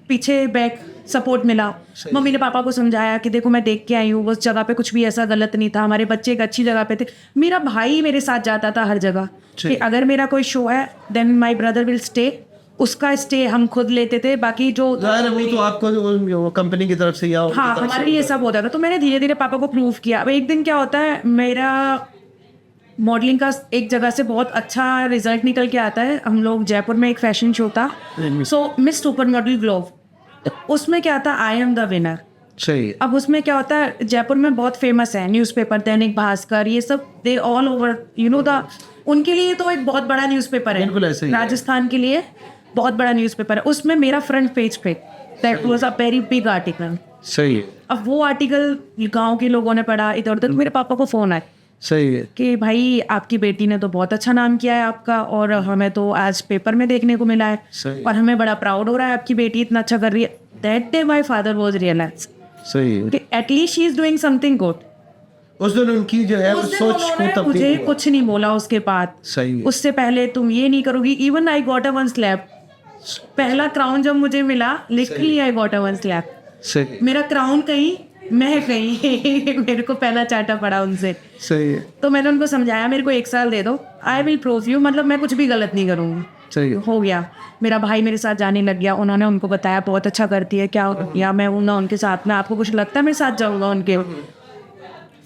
पीछे बैक सपोर्ट मिला। मम्मी ने पापा को समझाया कि देखो मैं देख के आई हूँ, उस जगह पे कुछ भी ऐसा गलत नहीं था, हमारे बच्चे एक अच्छी जगह पे थे। मेरा भाई मेरे साथ जाता था हर जगह कि अगर मेरा कोई शो है then my brother will stay, उसका स्टे हम खुद लेते थे। बाकी जो ज़ाहिर है वो तो आपको कंपनी की तरफ से या हाँ हमारे लिए सब होता था। तो मैंने धीरे धीरे पापा को प्रूव किया। अब एक दिन क्या होता है, मेरा मॉडलिंग का एक जगह से बहुत अच्छा रिजल्ट निकल के आता है। हम लोग जयपुर में एक फैशन शो था, सो मिस सुपर मॉडल ग्लोव, उसमें क्या था, आई एम द विनर। सही है। अब उसमें क्या होता है, जयपुर में बहुत फेमस है न्यूज़पेपर, दैनिक भास्कर, ये सब दे ऑल ओवर द, उनके लिए तो एक बहुत बड़ा न्यूज़पेपर है। बिल्कुल ऐसे ही है। राजस्थान के लिए बहुत बड़ा न्यूज़पेपर है। उसमें मेरा फ्रंट पेज पे that was a very big article. सही है। अब वो आर्टिकल गांव के लोगों ने पढ़ा, इधर उधर। मेरे पापा को फ़ोन आया सही है। कि भाई आपकी बेटी ने तो बहुत अच्छा नाम किया है आपका, और हमें तो आज पेपर में देखने को मिला है सही। और हमें बड़ा प्राउड हो रहा है, आपकी बेटी इतना अच्छा कर रही है। That day my father was realise सही है। कि at least she is doing something good. उस दिन उनकी जो है वो उस दिन सोच उन्होंने को तब्दील मुझे हुआ। कुछ नहीं बोला उसके बाद। सही है। उससे पहले तुम ये नहीं करोगी। Even I got a one slap. पहला क्राउन जब मुझे मिला, literally I got a one slap. सही मेरा क्राउन कहीं, मैं कहीं मेरे को पहला चाटा पड़ा उनसे। सही है। तो मैंने उनको समझाया मेरे को 1 साल दे दो, आई विल प्रूव यू, मतलब मैं कुछ भी गलत नहीं करूँगी। सही है। हो गया। मेरा भाई मेरे साथ जाने लग गया, उन्होंने उनको बताया बहुत अच्छा करती है क्या, या मैं हूँ ना उनके साथ में, आपको कुछ लगता है मेरे साथ जाऊँगा उनके।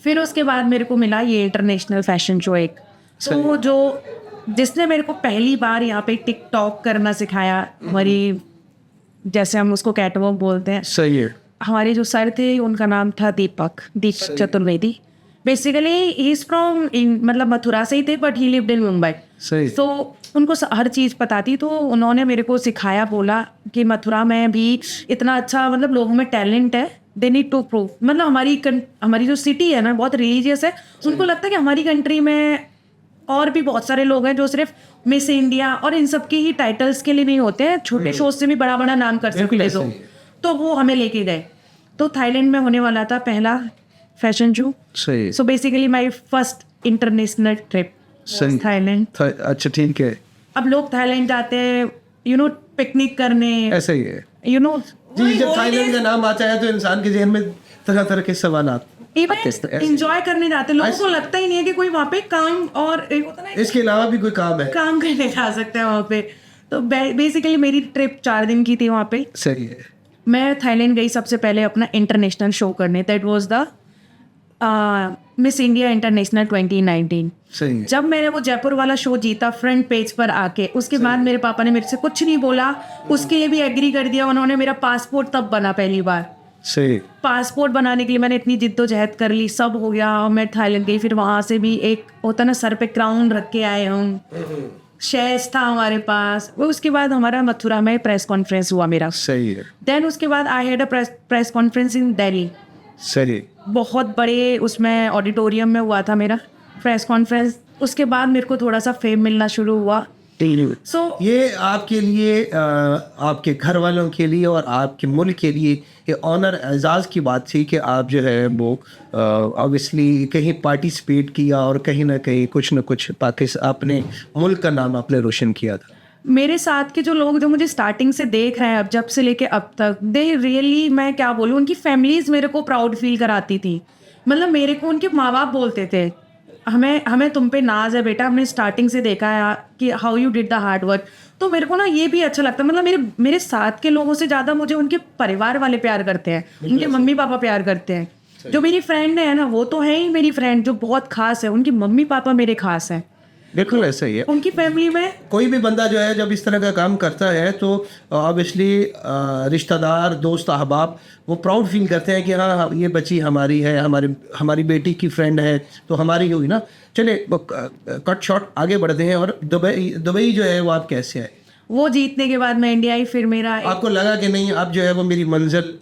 फिर उसके बाद मेरे को मिला ये इंटरनेशनल फैशन शो एक, तो जो जिसने मेरे को पहली बार यहाँ पे टिकटॉक करना सिखाया, हमारी जैसे हम उसको कैटवॉक बोलते हैं। सही है। हमारे जो सर थे उनका नाम था Deepak Chaturvedi. Basically he is from मतलब मथुरा से ही थे, but he lived in Mumbai. सही। तो उनको हर चीज़ पता थी, तो उन्होंने मेरे को सिखाया, बोला कि मथुरा में भी इतना अच्छा मतलब लोगों में टैलेंट है, दे नीड टू प्रूव, मतलब हमारी जो सिटी है ना बहुत रिलीजियस है, उनको लगता है कि हमारी कंट्री में और भी बहुत सारे लोग हैं जो सिर्फ मिस इंडिया और इन सब की ही टाइटल्स के लिए नहीं होते हैं, छोटे शोज से भी बड़ा बड़ा नाम कर सकते हैं लोग, तो वो हमें लेके गए। तो थाईलैंड में होने वाला था पहला फैशन शो। सही so basically my first international trip सही थाईलैंड। अच्छा ठीक है, अब लोग थाईलैंड जाते हैं पिकनिक करने, ऐसा ही है जी। जब थाईलैंड का नाम आता है तो इंसान के जहन में तरह तरह के सवाल आते इवन एंजॉय करने जाते हैं, लोगों को लगता ही नहीं है कि कोई वहाँ पे काम और एक होता है ना, इसके अलावा भी कोई काम है। काम करने जा सकते हैं वहाँ पे। तो बेसिकली मेरी ट्रिप 4 दिन की थी वहाँ पे। सही है। मैं थाईलैंड गई सबसे पहले अपना इंटरनेशनल शो करने, that was the miss India international 2019। सही है। जब मैंने वो जयपुर वाला शो जीता फ्रंट पेज पर आके, उसके बाद मेरे पापा ने मेरे से कुछ नहीं बोला, उसके लिए भी एग्री कर दिया उन्होंने। मेरा पासपोर्ट तब बना पहली बार। सही। पासपोर्ट बनाने के लिए मैंने इतनी जिद्दोजहद कर ली, सब हो गया, मैं थाईलैंड गई। फिर वहाँ से भी एक होता ना सर पे क्राउन रख के आए हम, शेष था हमारे पास वो। उसके बाद हमारा मथुरा में प्रेस कॉन्फ्रेंस हुआ मेरा। सही है। देन उसके बाद I had a press conference in Delhi. सही। बहुत बड़े उसमें ऑडिटोरियम में हुआ था मेरा प्रेस कॉन्फ्रेंस। उसके बाद मेरे को थोड़ा सा फेम मिलना शुरू हुआ। सो ये आपके लिए आपके घर वालों के लिए और आपके मुल्क के लिए ये ऑनर एजाज़ की बात थी कि आप जो है वो ऑब्वियसली कहीं पार्टिसिपेट किया और कहीं ना कहीं कुछ ना कुछ पाकिस्तान अपने मुल्क का नाम आपने रोशन किया था। मेरे साथ के जो लोग जो मुझे स्टार्टिंग से देख रहे हैं, अब जब से लेके अब तक, दे रियली, मैं क्या बोलूँ, उनकी फैमिलीज मेरे को प्राउड फील कराती थी। मतलब मेरे को उनके माँ बाप बोलते थे हमें तुम पे नाज है बेटा, हमने स्टार्टिंग से देखा है कि how you did the hard work. तो मेरे को ना ये भी अच्छा लगता है, मतलब मेरे साथ के लोगों से ज़्यादा मुझे उनके परिवार वाले प्यार करते हैं, उनके मम्मी पापा प्यार करते हैं। जो मेरी फ्रेंड है ना, वो तो है ही मेरी फ्रेंड जो बहुत खास है, उनकी मम्मी पापा मेरे खास हैं। बिल्कुल ऐसा ही है। उनकी फैमिली में कोई भी बंदा जो है जब इस तरह का काम करता है तो ऑब्वियसली रिश्तेदार दोस्त अहबाब वो प्राउड फील करते हैं कि हाँ ये बच्ची हमारी है, हमारी बेटी की फ्रेंड है तो हमारी हुई ना। चले कट शॉट आगे बढ़ते हैं। और दुबई जो है वो आप कैसे आए? वो जीतने के बाद मैं इंडिया आई। फिर मेरा आपको लगा कि नहीं अब जो है वो मेरी मंजिल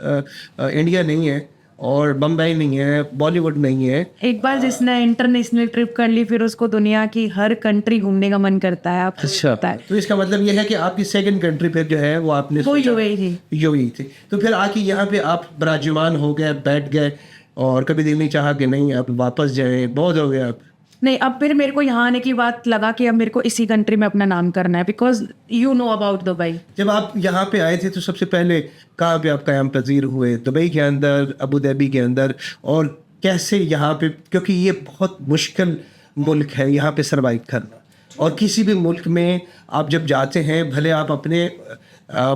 इंडिया नहीं है और बम्बई नहीं है, बॉलीवुड नहीं है? एक बार जिसने इंटरनेशनल ट्रिप कर ली फिर उसको दुनिया की हर कंट्री घूमने का मन करता है। आपको अच्छा, पता है। तो इसका मतलब ये है कि आपकी सेकंड कंट्री पे जो है वो आपने वो यूएई थी। यूएई थी। तो फिर आके यहाँ पे आप बराजुमान हो गए, बैठ गए और कभी दिल नहीं चाहा कि नहीं अब वापस जाए? बहुत हो गया अब? नहीं, अब फिर मेरे को यहाँ आने की बात लगा कि अब मेरे को इसी कंट्री में अपना नाम करना है, because you know about Dubai. जब आप यहाँ पे आए थे तो सबसे पहले कहाँ पे आप क़याम पज़ीर हुए? दुबई के अंदर, अबू धाबी के अंदर? और कैसे यहाँ पे, क्योंकि ये बहुत मुश्किल मुल्क है यहाँ पे सर्वाइव करना। और किसी भी मुल्क में आप जब जाते हैं, भले आप अपने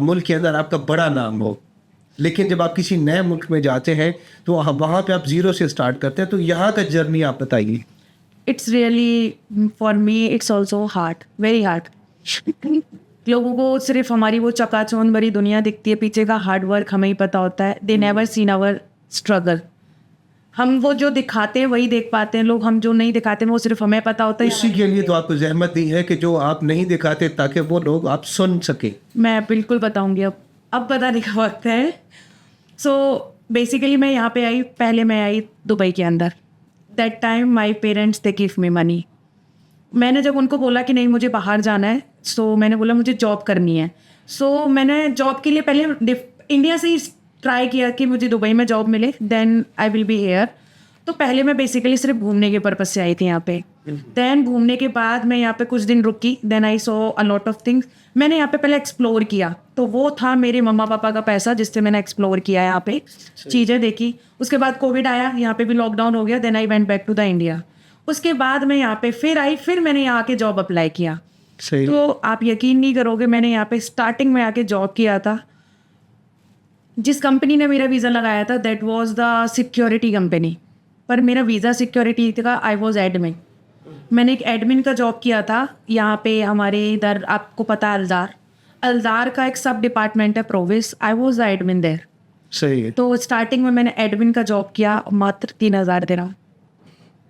मुल्क के अंदर आपका बड़ा नाम हो, लेकिन जब आप किसी नए मुल्क में जाते हैं तो वहाँ पे आप ज़ीरो से स्टार्ट करते हैं। तो यहाँ का जर्नी आप बताइए। It's really for me it's also hard, very hard. लोगों को सिर्फ हमारी वो चकाचौंध भरी दुनिया दिखती है, पीछे का हार्ड वर्क हमें ही पता होता है। They never seen our struggle. हम वो जो दिखाते हैं वही देख पाते हैं लोग, हम जो नहीं दिखाते हैं वो सिर्फ हमें पता होता है। इसी के लिए तो आपको जहमत दी है कि जो आप नहीं दिखाते ताकि वो लोग आप सुन सके। मैं बिल्कुल बताऊंगी अब बताने का वक्त है। सो बेसिकली मैं यहाँ पे आई, पहले मैं आई दुबई के अंदर। That time my parents they give me money. मैंने जब उनको बोला कि नहीं मुझे बाहर जाना है, सो मैंने बोला मुझे जॉब करनी है। सो मैंने जॉब के लिए पहले इंडिया से ही ट्राई किया कि मुझे दुबई में जॉब मिले, then I will be here. तो पहले मैं बेसिकली सिर्फ घूमने के पर्पज़ से आई थी यहाँ पे। देन घूमने के बाद मैं यहाँ पे कुछ दिन रुकी, then I saw a lot of things. मैंने यहाँ पे पहले एक्सप्लोर किया, तो वो था मेरे मम्मा पापा का पैसा जिससे मैंने एक्सप्लोर किया यहाँ पे, चीज़ें देखी। उसके बाद कोविड आया, यहाँ पे भी लॉकडाउन हो गया, then I went back to the India. उसके बाद मैं यहाँ पे फिर आई, फिर मैंने यहाँ के जॉब अप्लाई किया। सही। तो आप यकीन नहीं करोगे, मैंने यहाँ पे स्टार्टिंग में आके जॉब किया था। जिस कंपनी ने मेरा वीज़ा लगाया था that was the security company, पर मेरा वीज़ा सिक्योरिटी का आई वाज एडमिन। मैंने एक एडमिन का जॉब किया था यहाँ पे हमारे इधर, आपको पता है अलदार का एक सब डिपार्टमेंट है प्रोविस, I was the admin there. सही है। तो स्टार्टिंग में मैंने एडमिन का जॉब किया, मात्र 3,000 दिरहम।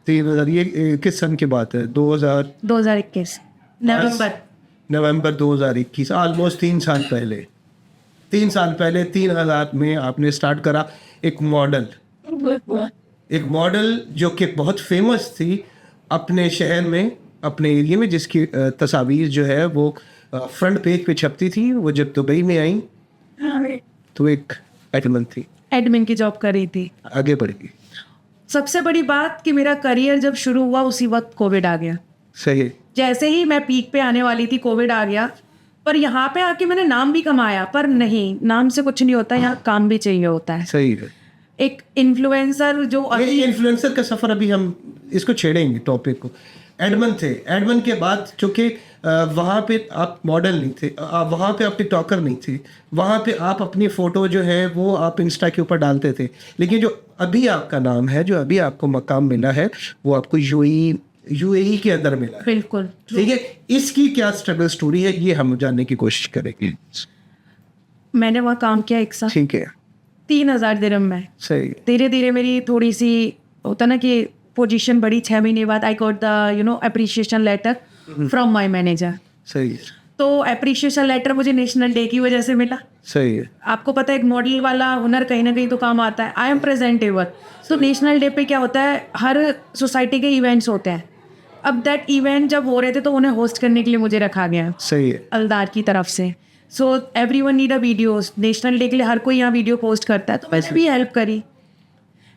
3,000? ये किस सन की बात है? 2021 नवंबर 2021, ऑलमोस्ट 3 साल पहले। 3 साल पहले 3000 में आपने स्टार्ट करा एक मॉडल जो कि बहुत फेमस थी अपने शहर में, अपने एरिया में, जिसकी तस्वीर जो है वो फ्रंट पेज पे छपती थी। वो जब दुबई में आई तो एक एडमिन थी, एडमिन की जॉब कर रही थी। आगे बढ़ी। सबसे बड़ी बात कि मेरा करियर जब शुरू हुआ उसी वक्त कोविड आ गया। सही है। जैसे ही मैं पीक पे आने वाली थी कोविड आ गया। पर यहाँ पे आके मैंने नाम भी कमाया, पर नहीं, नाम से कुछ नहीं होता, यहाँ काम भी चाहिए होता है। सही है। एक इन्फ्लुएंसर जो ये इन्फ्लुएंसर का सफ़र अभी हम इसको छेड़ेंगे टॉपिक को। एडमन थे, एडमन के बाद चूँकि वहाँ पे आप मॉडल नहीं थे, वहाँ पे आप टिकटॉकर नहीं थे, वहाँ पे आप अपनी फ़ोटो जो है वो आप इंस्टा के ऊपर डालते थे, लेकिन जो अभी आपका नाम है, जो अभी आपको मकाम मिला है, वो आपको यूएई के अंदर मिला है। बिल्कुल ठीक है, इसकी क्या स्ट्रगल स्टोरी है ये हम जानने की कोशिश करेंगे। मैंने वहाँ काम किया 1 साल, ठीक है, 3000 दिरहम में। सही। धीरे धीरे मेरी थोड़ी सी होता ना कि पोजीशन बढ़ी। 6 महीने बाद I got the appreciation letter from my manager. सही है। तो अप्रिशिएशन लेटर मुझे नेशनल डे की वजह से मिला। सही है। आपको पता है एक मॉडल वाला हुनर कहीं ना कहीं तो काम आता है। I M presentable. तो नेशनल डे पे क्या होता है, हर सोसाइटी के इवेंट्स होते हैं। अब दैट इवेंट जब हो रहे थे तो उन्हें होस्ट करने के लिए मुझे रखा गया सही है। अलदार की तरफ से। So everyone need a videos. National day के लिए हर कोई यहाँ वीडियो पोस्ट करता है, तो मैंने भी हेल्प करी।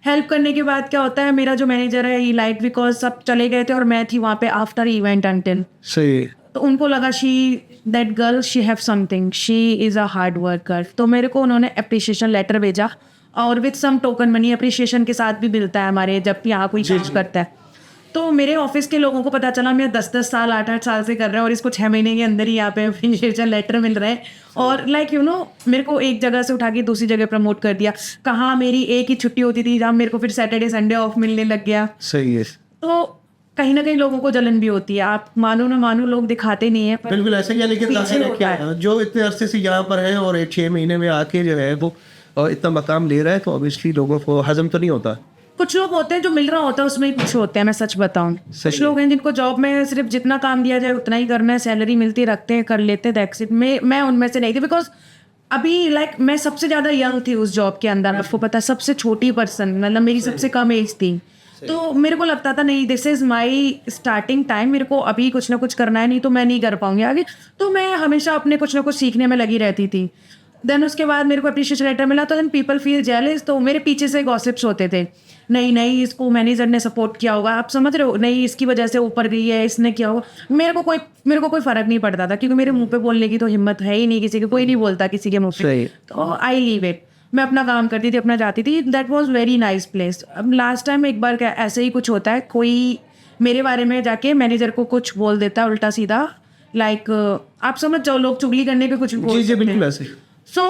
हेल्प करने के बाद क्या होता है, मेरा जो मैनेजर है ही लाइक बिकॉज सब चले गए थे और मैं थी वहाँ पे आफ्टर इवेंट अंटिल। सही है। तो उनको लगा that girl she have something, she is a hard worker. तो मेरे को उन्होंने अप्रिशिएशन लेटर भेजा और with some token money appreciation के साथ भी मिलता है हमारे जब यहाँ कोई चीज करता है। तो मेरे ऑफिस के लोगों को पता चला मैं 10-10 साल 8-8 साल से कर रहा है और इसको 6 महीने के अंदर ही यहाँ पे अप्रिशिएशन लेटर मिल रहा है। और लाइक मेरे को एक जगह से उठा के दूसरी जगह प्रमोट कर दिया। कहाँ मेरी एक ही छुट्टी होती थी जहाँ मेरे को फिर सैटरडे संडे ऑफ मिलने लग गया। सही है। तो कहीं ना कहीं लोगों को जलन भी होती है। आप मानो ना मानो, लोग दिखाते नहीं है। बिल्कुल ऐसा ही है, लेकिन जाहिर है क्या जो इतने अरसे से यहाँ पर है और 6 महीने में आके जो है वो इतना मकाम ले रहा है, तो ऑब्वियसली लोगों को हजम तो नहीं होता। कुछ लोग होते हैं जो मिल रहा होता है उसमें ही कुछ होते हैं। मैं सच बताऊं, कुछ लोग हैं जिनको जॉब में सिर्फ जितना काम दिया जाए उतना ही करना है, सैलरी मिलती रखते हैं, कर लेते हैं, दैट्स इट। मैं उनमें से नहीं थी बिकॉज अभी लाइक मैं सबसे ज़्यादा यंग थी उस जॉब के अंदर। आपको पता है, सबसे छोटी पर्सन, मतलब मेरी सबसे कम एज थी। तो मेरे को लगता था नहीं, this is my starting time, मेरे को अभी कुछ ना कुछ करना है, नहीं तो मैं नहीं कर पाऊंगी आगे। तो मैं हमेशा अपने कुछ ना कुछ सीखने में लगी रहती थी। देन उसके बाद मेरे को अप्रिशिएशन लेटर मिला तो देन पीपल फील जेलस। तो मेरे पीछे से गॉसिप्स होते थे, नहीं इसको मैनेजर ने सपोर्ट किया होगा, आप समझ रहे हो, नहीं इसकी वजह से ऊपर गई है, इसने किया होगा। मेरे को कोई फ़र्क नहीं पड़ता था क्योंकि मेरे मुंह पे बोलने की तो हिम्मत है ही नहीं किसी की, कोई नहीं बोलता किसी के मुंह पे। तो आई लीव इट, मैं अपना काम करती थी, अपना जाती थी। That was very nice place. अब लास्ट टाइम एक बार क्या ऐसे ही कुछ होता है, कोई मेरे बारे में जाके मैनेजर को कुछ बोल देता है उल्टा सीधा, लाइक आप समझ जाओ, लोग चुगली करने के कुछ बोल देते हैं। सो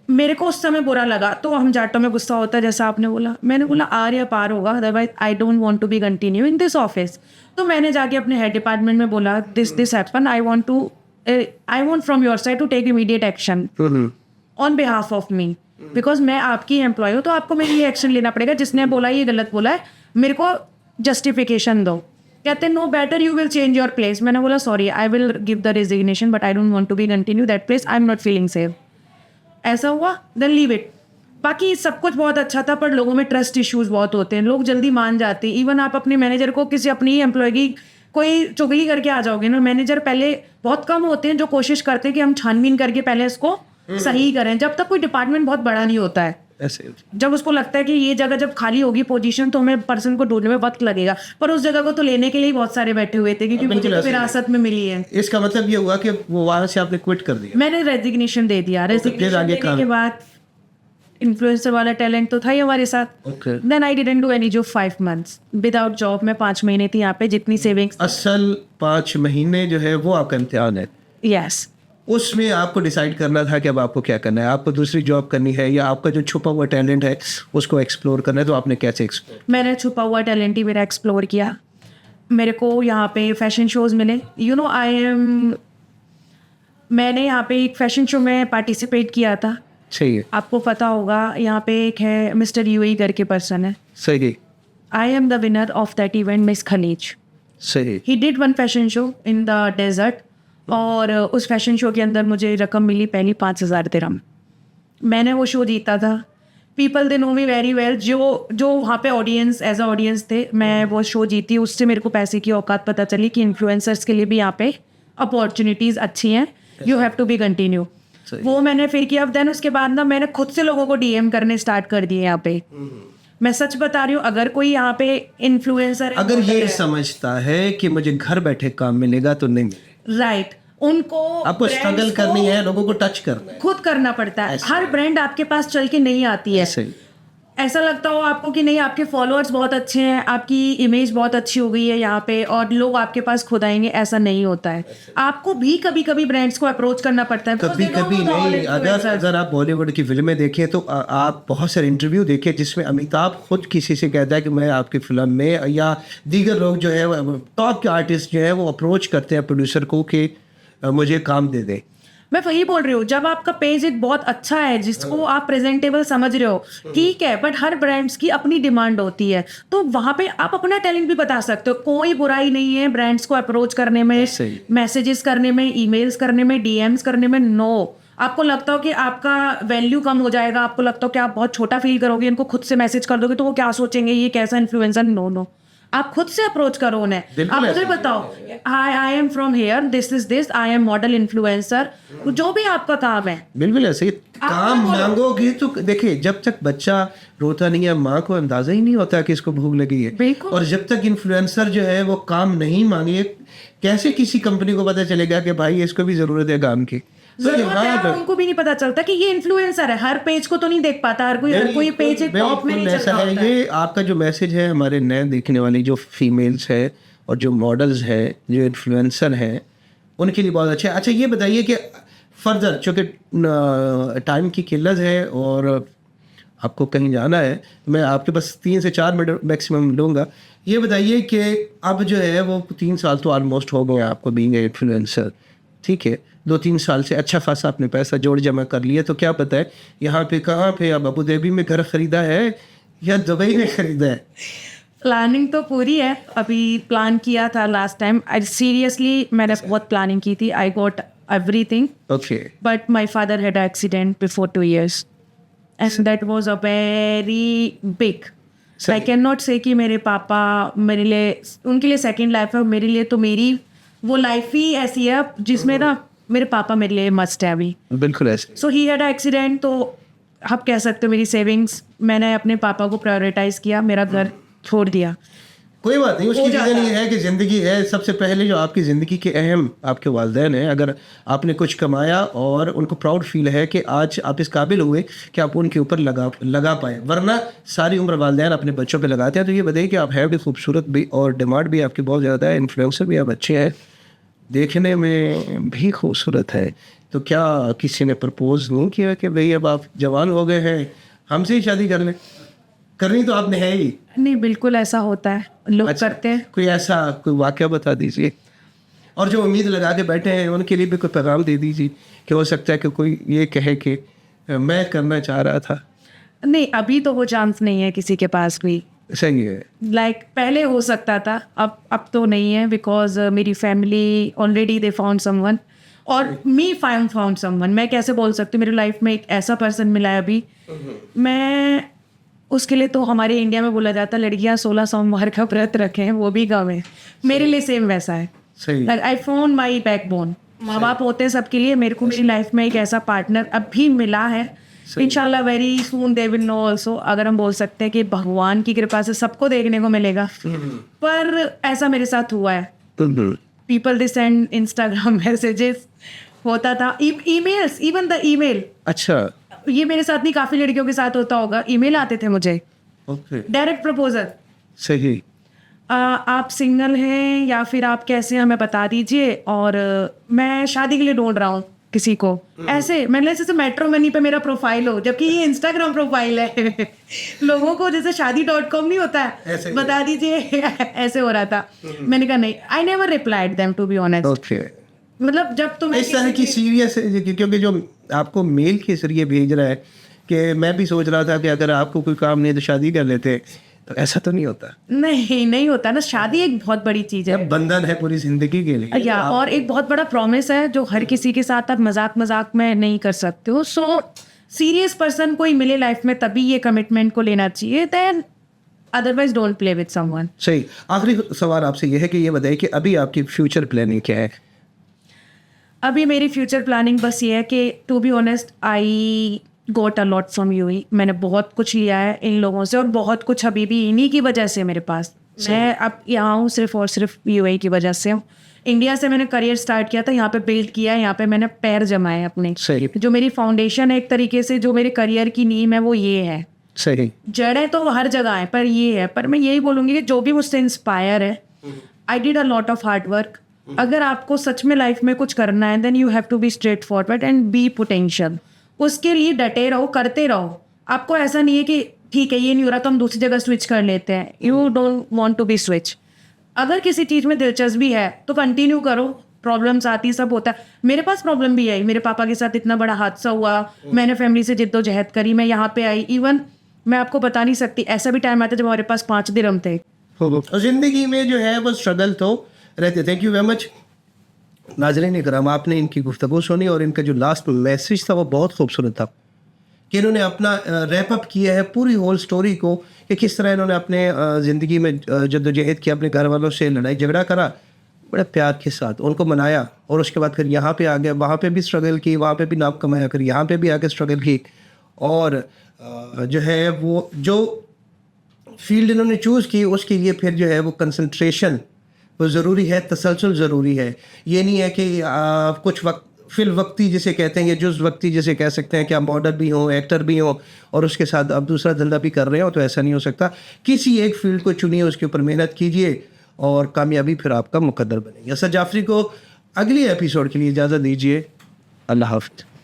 मेरे को उस समय बुरा लगा। तो हम जाटों में गुस्सा होता है, जैसा आपने बोला। मैंने बोला आर या पार होगा, otherwise I don't want to be continue in this office. तो मैंने जाके अपने हेड डिपार्टमेंट में बोला this happen, I want from your side to take immediate action on behalf of me, because मैं आपकी एम्प्लॉय हूँ, तो आपको मेरे लिए एक्शन लेना पड़ेगा। जिसने बोला ये गलत बोला है, मेरे को जस्टिफिकेशन दो। कहते हैं no better you will change your place. मैंने बोला sorry, I will give the resignation but I don't want to be continue that place, I am not feeling safe. ऐसा हुआ, देन लीव इट। बाकी सब कुछ बहुत अच्छा था, पर लोगों में ट्रस्ट इश्यूज बहुत होते हैं, लोग जल्दी मान जाते हैं। इवन आप अपने मैनेजर को किसी अपनी एम्प्लॉय की कोई चुगली करके आ जाओगे ना, मैनेजर पहले बहुत कम होते हैं जो कोशिश करते हैं कि हम छानबीन करके पहले इसको सही करें। जब तक कोई डिपार्टमेंट बहुत बड़ा नहीं होता है, जब उसको लगता है कि ये जगह जब खाली होगी पोजीशन तो हमें पर्सन को ढूंढने में वक्त लगेगा, पर उस जगह को तो लेने के लिए बहुत सारे बैठे हुए थे क्योंकि मुझे तो विरासत में मिली है। इसका मतलब ये हुआ कि वो वहां से आपने क्विट कर दिया? मैंने रेजिग्नेशन दे दिया। रेजिग्नेशन देने के बाद इन्फ्लुएंसर वाला टैलेंट तो था ही हमारे साथ। Then I didn't do any job 5 months without job. मैं 5 महीने थी यहाँ पे, जितनी सेविंग्स। असल 5 महीने जो है वो आपका इम्तिहान है। यस। उसमें आपको डिसाइड करना था कि अब आपको क्या करना है, आपको दूसरी जॉब करनी है या आपका जो छुपा हुआ टैलेंट है उसको एक्सप्लोर करना है। तो आपने कैसे एक्सप्लोर? मैंने छुपा हुआ टैलेंट ही मेरा एक्सप्लोर किया। मेरे को यहाँ पे फैशन शोज मिले। मैंने यहाँ पे एक फैशन शो में पार्टिसिपेट किया था। सही है। आपको पता होगा, यहाँ पे एक है मिस्टर यूएई करके पर्सन है। सही है। I am the winner of that event, miss Khaleej. सही। He did one fashion show in the desert और उस फैशन शो के अंदर मुझे रकम मिली पहली 5000 दिरहम। मैंने वो शो जीता था। People they know me very well, जो वहाँ पे ऑडियंस एज अ ऑडियंस थे, मैं वो शो जीती, उससे मेरे को पैसे की औकात पता चली कि इन्फ्लुएंसर्स के लिए भी यहाँ पे अपॉर्चुनिटीज़ अच्छी हैं, you have to be continue. वो मैंने फिर किया। देन उसके बाद ना मैंने खुद से लोगों को डीएम करने स्टार्ट कर दिए यहाँ पे। मैं सच बता रही हूँ, अगर कोई यहाँ पे इन्फ्लुएंसर अगर ये समझता है कि मुझे घर बैठे काम मिलेगा तो नहीं मिलेगा, राइट, उनको आपको स्ट्रगल करनी है, लोगों को टच करना है। खुद करना पड़ता है। हर ब्रांड आपके पास चल के नहीं आती है। सही। ऐसा लगता हो आपको कि नहीं, आपके फॉलोअर्स बहुत अच्छे हैं, आपकी इमेज बहुत अच्छी हो गई है यहाँ पे और लोग आपके पास खुद आएंगे, ऐसा नहीं होता है। आपको भी कभी कभी ब्रांड्स को अप्रोच करना पड़ता है। कभी कभी नहीं। अगर आप बॉलीवुड की फिल्में देखें तो आप बहुत सारे इंटरव्यू देखें जिसमें अमिताभ खुद किसी से कहता है कि मैं आपकी फिल्म में, या दीगर लोग जो है टॉप के आर्टिस्ट जो है वो अप्रोच करते हैं प्रोड्यूसर को कि मुझे काम दे दे। मैं वही बोल रही हूँ, जब आपका पेज एक बहुत अच्छा है जिसको आप प्रेजेंटेबल समझ रहे हो, ठीक है, बट हर ब्रांड्स की अपनी डिमांड होती है, तो वहाँ पे आप अपना टैलेंट भी बता सकते हो। कोई बुराई नहीं है ब्रांड्स को अप्रोच करने में, मैसेजेस करने में, ईमेल्स करने में, डीएम्स करने में। नो, आपको लगता हो कि आपका वैल्यू कम हो जाएगा, आपको लगता हो कि आप बहुत छोटा फील करोगे, इनको खुद से मैसेज कर दोगे तो वो क्या सोचेंगे, ये कैसा इन्फ्लुएंसर। नो नो, आप खुद से अप्रोच करो उन्हें। आप मुझे बताओ, I am from here, this I am model influencer, जो भी आपका काम है। बिल्कुल ऐसे ही काम मांगोगे तो देखिए, जब तक बच्चा रोता नहीं है माँ को अंदाजा ही नहीं होता कि इसको भूख लगी है। और जब तक इन्फ्लुएंसर जो है वो काम नहीं मांगे, कैसे किसी कंपनी को पता चलेगा कि भाई इसको भी जरूरत है काम की। उनको भी नहीं पता चलता कि ये इन्फ्लुएंसर है। हर पेज को तो नहीं देख पाता, हर कोई पेज एक टॉप में नहीं चल रहा होता है। ये आपका जो मैसेज है हमारे नए देखने वाली जो फीमेल्स है और जो मॉडल्स है, जो इन्फ्लुएंसर हैं, उनके लिए बहुत अच्छा है। अच्छा, ये बताइए कि फर्दर, चूँकि टाइम की किल्लत है और आपको कहीं जाना है, मैं आपके बस 3 से 4 मिनट मैक्सिमम लूँगा। ये बताइए कि अब जो है वो 3 साल तो ऑलमोस्ट हो गए आपको बीइंग इन्फ्लुएंसर, ठीक है, 2-3 साल से अच्छा खासा आपने पैसा जोड़ जमा कर लिया, तो क्या पता है यहाँ पे कहाँ पे, अब अबू धाबी में घर खरीदा है या दुबई में खरीदा है? प्लानिंग तो पूरी है। अभी प्लान किया था लास्ट टाइम, सीरियसली मैंने बहुत प्लानिंग की थी। I got everything, okay, but my father had accident before 2 years and that was a very big. I can not से कि मेरे पापा मेरे लिए, उनके लिए सेकेंड लाइफ है, मेरे लिए तो मेरी वो लाइफ ही ऐसी है जिसमें ना मेरे पापा मेरे लिए मस्ट है अभी। बिल्कुल ऐसे। सो ही हैड एक्सीडेंट, तो आप कह सकते हो मेरी सेविंग्स, मैंने अपने पापा को प्रायोरिटाइज किया, मेरा घर छोड़ दिया। कोई बात नहीं, उसकी रीज़न ये है कि ज़िंदगी है। सबसे पहले जो आपकी ज़िंदगी के अहम आपके वालिदैन हैं, अगर आपने कुछ कमाया और उनको प्राउड फील है कि आज आप इस काबिल हुए कि आप उनके ऊपर लगा पाए, वरना सारी उम्र वालिदैन अपने बच्चों पे लगाते हैं। तो ये बताइए कि आप हैं भी खूबसूरत भी और डिमांड भी आपकी बहुत ज़्यादा है, इन्फ्लुएंसर भी आप अच्छे हैं, देखने में भी खूबसूरत है, तो क्या किसी ने प्रपोज नहीं किया कि भाई अब आप जवान हो गए हैं, हमसे ही शादी कर लें? करनी तो आपने है ही नहीं, बिल्कुल ऐसा होता है, लोग करते हैं। कोई ऐसा कोई वाक़या बता दीजिए, और जो उम्मीद लगा के बैठे हैं उनके लिए भी कोई पैगाम दे दीजिए कि हो सकता है कि कोई ये कहे कि मैं करना चाह रहा था। नहीं, अभी तो वो चांस नहीं है किसी के पास भी। सही है। पहले हो सकता था, अब तो नहीं है, बिकॉज मेरी family already they found someone और मी फाउंड समवन। मैं कैसे बोल सकती हूँ, मेरी लाइफ में एक ऐसा पर्सन मिला है अभी, मैं उसके लिए, तो हमारे इंडिया में बोला जाता है लड़कियां 16 सोमवार का व्रत रखें, वो भी कम है। मेरे लिए सेम वैसा है। सही। I found my backbone. माँ बाप होते हैं सबके लिए, मेरे को मेरी लाइफ में एक ऐसा पार्टनर अभी मिला है। इंशाल्लाह very soon they will know also. अगर हम बोल सकते हैं कि भगवान की कृपा से सबको देखने को मिलेगा, पर ऐसा मेरे साथ हुआ है। People they send Instagram messages, होता था ईमेल्स, इवन द ईमेल। अच्छा, ये मेरे साथ नहीं, काफी लड़कियों के साथ होता होगा, ईमेल आते थे मुझे, डायरेक्ट प्रपोजल। सही। आप सिंगल हैं या फिर आप कैसे, हमें बता दीजिए, और मैं शादी के लिए ढूंढ रहा हूँ किसी को। ऐसे मैंने जैसे मैट्रोमनी पे मेरा प्रोफाइल हो, जबकि ये इंस्टाग्राम प्रोफाइल है। लोगों को जैसे शादी.com नहीं होता है, बता दीजिए, ऐसे हो रहा था। मैंने कहा नहीं, I never replied them to be honest. मतलब जब तुम इस तरह की सीरियस, क्योंकि जो आपको मेल के जरिए भेज रहा है कि मैं भी सोच रहा था कि अगर आपको कोई काम नहीं तो शादी कर लेते, तो ऐसा तो नहीं होता। नहीं होता ना। शादी एक बहुत बड़ी चीज है, बंधन है पूरी जिंदगी के लिए, या और एक बहुत बड़ा प्रॉमिस है जो हर किसी के साथ आप मजाक में नहीं कर सकते हो। सो सीरियस पर्सन कोई मिले लाइफ में तभी ये कमिटमेंट को लेना चाहिए, than otherwise don't play with someone. सही। आखिरी सवाल आपसे ये है कि ये बताइए कि अभी आपकी फ्यूचर प्लानिंग क्या है? अभी मेरी फ्यूचर प्लानिंग बस ये है कि to be honest I got a lot from UAE. मैंने बहुत कुछ लिया है इन लोगों से और बहुत कुछ अभी भी इन्हीं की वजह से मेरे पास। मैं अब यहाँ हूँ सिर्फ और सिर्फ यूएई की वजह से हूँ। इंडिया से मैंने करियर स्टार्ट किया था, यहाँ पे बिल्ड किया है, यहाँ पे मैंने पैर जमाए अपने। सही। जो मेरी फाउंडेशन है एक तरीके से, जो मेरे करियर की नींव है वो ये है। सही। जड़ें तो हर जगह है पर ये है। पर मैं यही बोलूँगी कि जो भी मुझसे इंस्पायर है, I did a lot of hard work. अगर आपको सच में लाइफ में कुछ करना है then you have to be straight forward and be potential. उसके लिए डटे रहो, करते रहो। आपको ऐसा नहीं है कि ठीक है ये नहीं हो रहा तो हम दूसरी जगह स्विच कर लेते हैं। You don't want to be switch. अगर किसी चीज़ में दिलचस्पी है तो कंटिन्यू करो। प्रॉब्लम्स आती सब होता है। मेरे पास प्रॉब्लम भी आई। मेरे पापा के साथ इतना बड़ा हादसा हुआ, मैंने फैमिली से जिद्दोजहद करी, मैं यहाँ पे आई। इवन मैं आपको बता नहीं सकती, ऐसा भी टाइम आता जब हमारे पास 5 दिरहम थे। और ज़िंदगी में जो है वो स्ट्रगल तो रहते। थैंक यू वेरी मच नाज़रीन इकराम, आपने इनकी गुफ्तगू सुनी और इनका जो लास्ट मैसेज था वो बहुत खूबसूरत था कि इन्होंने अपना रैप अप किया है पूरी होल स्टोरी को कि किस तरह इन्होंने अपने ज़िंदगी में जद्दोजहद किया, अपने घर वालों से लड़ाई झगड़ा करा, बड़े प्यार के साथ उनको मनाया और उसके बाद फिर यहाँ पे आ गया, वहाँ पे भी स्ट्रगल की, वहाँ पे भी नाम कमाया, फिर यहाँ पे भी आके स्ट्रगल की और जो है वो जो फील्ड इन्होंने चूज़ की उसके लिए फिर जो है वो कंसंट्रेशन वो ज़रूरी है, तसलसल ज़रूरी है। ये नहीं है कि कुछ वक्त फिल वक्ती जिसे कहते हैं, जुज़ वक्ती जिसे कह सकते हैं कि आप मॉडल भी हो, एक्टर भी हो और उसके साथ आप दूसरा धंधा भी कर रहे हो, तो ऐसा नहीं हो सकता। किसी एक फील्ड को चुनिए, उसके ऊपर मेहनत कीजिए और कामयाबी फिर आपका मुकद्दर बनेगी। असद जाफरी को अगले एपिसोड के लिए इजाज़त दीजिए। अल्लाह हाफ़िज़।